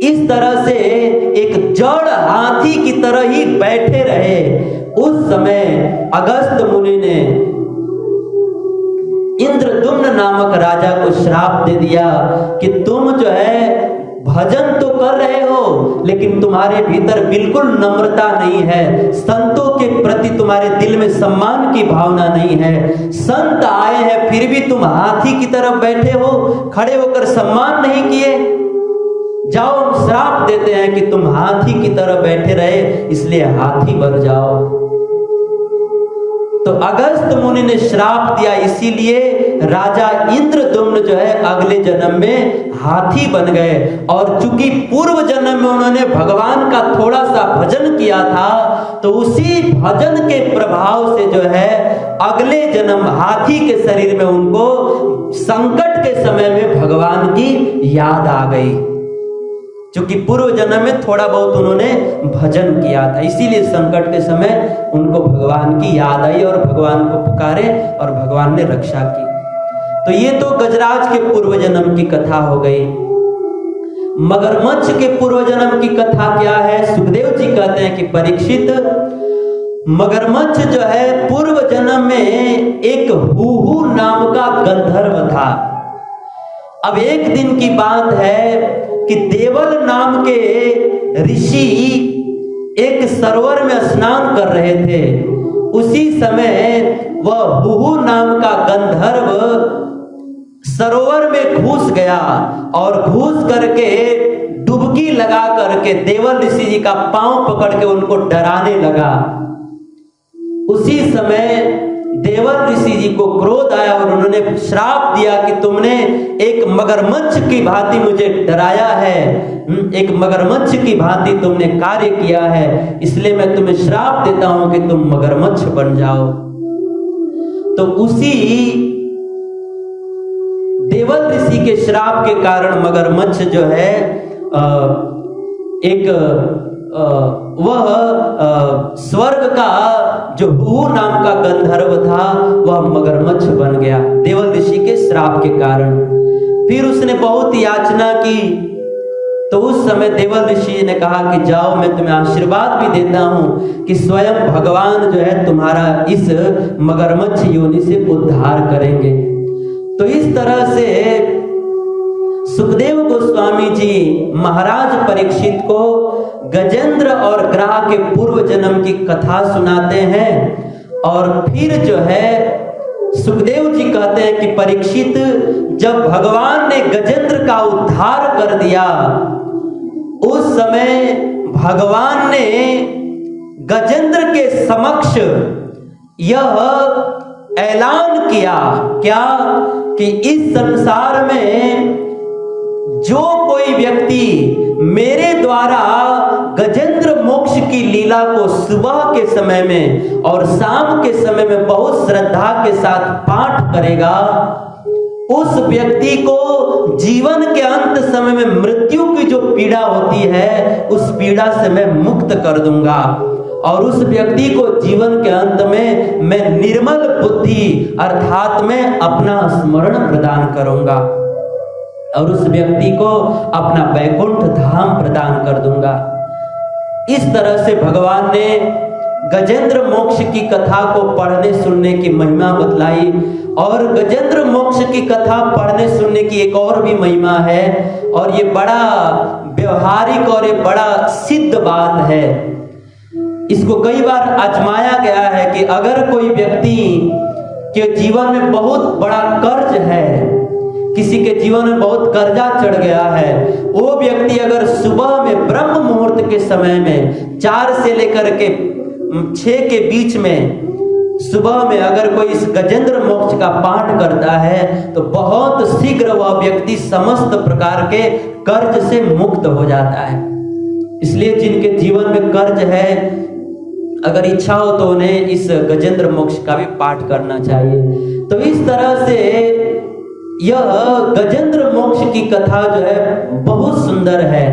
इस तरह से एक जड़ हाथी की तरह ही बैठे रहे। उस समय अगस्त्य मुनि ने इंद्रद्युम्न नामक राजा को श्राप दे दिया कि तुम जो है भजन तो कर रहे हो लेकिन तुम्हारे भीतर बिल्कुल नम्रता नहीं है, संतों के प्रति तुम्हारे दिल में सम्मान की भावना नहीं है। संत आए हैं फिर भी तुम हाथी की तरफ बैठे हो, खड़े होकर सम्मान नहीं किए। जाओ, हम श्राप देते हैं कि तुम हाथी की तरह बैठे रहे, इसलिए हाथी बन जाओ। तो अगस्त्य मुनि ने श्राप दिया, इसीलिए राजा इंद्रदुम्न जो है अगले जन्म में हाथी बन गए। और चूंकि पूर्व जन्म में उन्होंने भगवान का थोड़ा सा भजन किया था, तो उसी भजन के प्रभाव से जो है अगले जन्म हाथी के शरीर में उनको संकट के समय में भगवान की याद आ गई। क्योंकि पूर्व जन्म में थोड़ा बहुत उन्होंने भजन किया था, इसीलिए संकट के समय उनको भगवान की याद आई और भगवान को पुकारे और भगवान ने रक्षा की। तो ये तो गजराज के पूर्व जन्म की कथा हो गई। मगरमच्छ के पूर्व जन्म की कथा क्या है? सुखदेव जी कहते हैं कि परीक्षित, मगरमच्छ जो है पूर्व जन्म में एक हुहू नाम का गंधर्व था। अब एक दिन की बात है कि देवल नाम के ऋषि एक सरोवर में स्नान कर रहे थे। उसी समय वह हुहू नाम का गंधर्व सरोवर में घुस गया और घुस करके डुबकी लगा करके देवल ऋषि जी का पांव पकड़ के उनको डराने लगा। उसी समय देवल ऋषि जी को क्रोध आया और उन्होंने श्राप दिया कि तुमने एक मगरमच्छ की भांति मुझे डराया है, एक मगरमच्छ की भांति तुमने कार्य किया है, इसलिए मैं तुम्हें श्राप देता हूं कि तुम मगरमच्छ बन जाओ। तो उसी देवल ऋषि के श्राप के कारण मगरमच्छ जो है वह स्वर्ग का जो हुहू नाम का गंधर्व था वह मगरमच्छ बन गया देवल ऋषि के श्राप के कारण। फिर उसने बहुत याचना की, तो उस समय देवल ऋषि ने कहा कि जाओ, मैं तुम्हें आशीर्वाद भी देता हूं कि स्वयं भगवान जो है तुम्हारा इस मगरमच्छ योनि से उद्धार करेंगे। तो इस तरह से सुखदेव गोस्वामी जी महाराज परीक्षित को गजेंद्र और ग्रह के पूर्व जन्म की कथा सुनाते हैं। और फिर जो है सुखदेव जी कहते हैं कि परीक्षित, जब भगवान ने गजेंद्र का उद्धार कर दिया, उस समय भगवान ने गजेंद्र के समक्ष यह ऐलान किया क्या कि इस संसार में जो कोई व्यक्ति मेरे द्वारा गजेंद्र मोक्ष की लीला को सुबह के समय में और शाम के समय में बहुत श्रद्धा के साथ पाठ करेगा, उस व्यक्ति को जीवन के अंत समय में मृत्यु की जो पीड़ा होती है उस पीड़ा से मैं मुक्त कर दूंगा। और उस व्यक्ति को जीवन के अंत में मैं निर्मल बुद्धि अर्थात मैं अपना स्मरण प्रदान करूंगा और उस व्यक्ति को अपना वैकुंठ धाम प्रदान कर दूंगा। इस तरह से भगवान ने गजेंद्र मोक्ष की कथा को पढ़ने सुनने की महिमा बतलाई। और गजेंद्र मोक्ष की कथा पढ़ने सुनने की एक और भी महिमा है, और ये बड़ा व्यवहारिक और ये बड़ा सिद्ध बात है। इसको कई बार आजमाया गया है कि अगर कोई व्यक्ति के जीवन में बहुत बड़ा कर्ज है, किसी के जीवन में बहुत कर्जा चढ़ गया है, वो व्यक्ति अगर सुबह में ब्रह्म मुहूर्त के समय में 4 से लेकर के 6 के बीच में सुबह में अगर कोई इस गजेंद्र मोक्ष का पाठ करता है तो बहुत शीघ्र वह व्यक्ति समस्त प्रकार के कर्ज से मुक्त हो जाता है। इसलिए जिनके जीवन में कर्ज है, अगर इच्छा हो तो उन्हें इस गजेंद्र मोक्ष का भी पाठ करना चाहिए। तो इस तरह से यह गजेंद्र मोक्ष की कथा जो है बहुत सुंदर है।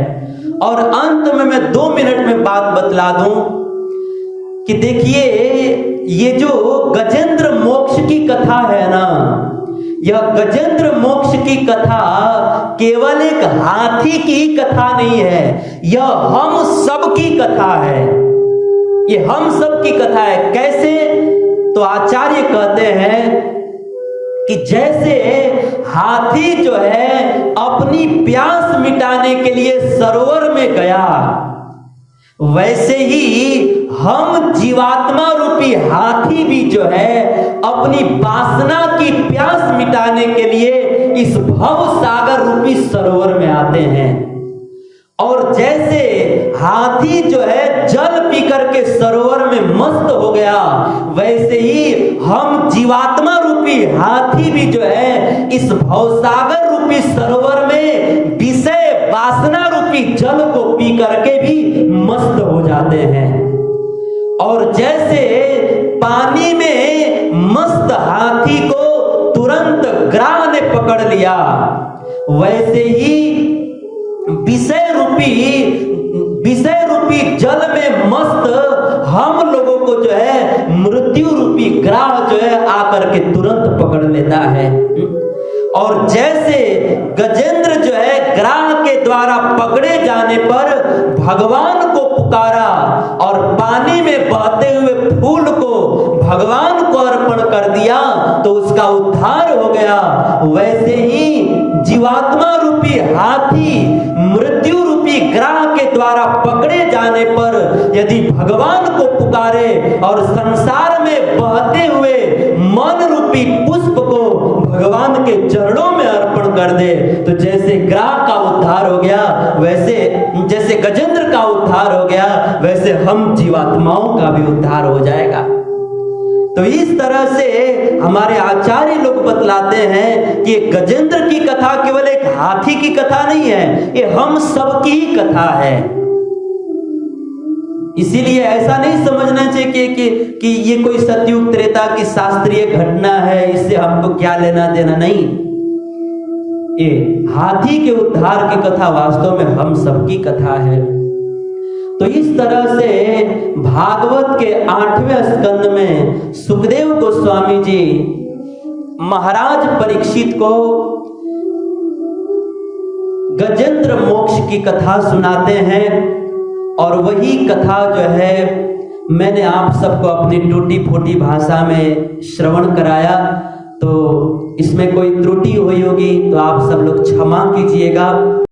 और अंत में मैं 2 मिनट में बात बतला दूं कि देखिए, ये जो गजेंद्र मोक्ष की कथा है ना, यह गजेंद्र मोक्ष की कथा केवल एक हाथी की कथा नहीं है, यह हम सब की कथा है। ये हम सब की कथा है। कैसे? तो आचार्य कहते हैं कि जैसे हाथी जो है अपनी प्यास मिटाने के लिए सरोवर में गया, वैसे ही हम जीवात्मा रूपी हाथी भी जो है अपनी वासना की प्यास मिटाने के लिए इस भव सागर रूपी सरोवर में आते हैं। और जैसे हाथी जो है जल पी करके सरोवर में मस्त हो गया, वैसे ही हम जीवात्मा रूपी हाथी भी जो है इस भवसागर रूपी सरोवर में विषय वासना रूपी जल को पी करके भी मस्त हो जाते हैं। और जैसे पानी में मस्त हाथी को तुरंत ग्राह ने पकड़ लिया, वैसे ही विषय रूपी जल में मस्त हम लोगों को जो है मृत्यु रूपी ग्राह जो है आकर के तुरंत पकड़ लेता है। और जैसे गजेंद्र जो है ग्राह के द्वारा पकड़े जाने पर भगवान को पुकारा और पानी में बहते हुए फूल को भगवान को अर्पण कर दिया तो उसका उद्धार हो गया, वैसे ही जीवात्मा रूपी हाथी मृत्यु रूपी ग्राह के द्वारा पकड़े जाने पर यदि भगवान को पुकारे और संसार में बहते हुए मन रूपी पुष्प को भगवान के चरणों में अर्पण कर दे तो जैसे ग्राह का उद्धार हो गया, वैसे जैसे गजेंद्र का उद्धार हो गया, वैसे हम जीवात्माओं का भी उद्धार हो जाएगा। तो इस तरह से हमारे आचार्य लोग बतलाते हैं कि गजेंद्र की कथा केवल एक हाथी की कथा नहीं है, ये हम सबकी ही कथा है। इसीलिए ऐसा नहीं समझना चाहिए कि ये कोई सतयुग त्रेता की शास्त्रीय घटना है, इससे हमको क्या लेना देना, नहीं। ये हाथी के उद्धार की कथा वास्तव में हम सबकी कथा है। तो इस तरह से भागवत के 8वें स्कंद में सुखदेव गोस्वामी जी महाराज परीक्षित को गजेंद्र मोक्ष की कथा सुनाते हैं। और वही कथा जो है मैंने आप सबको अपनी टूटी फूटी भाषा में श्रवण कराया, तो इसमें कोई त्रुटि हुई होगी तो आप सब लोग क्षमा कीजिएगा।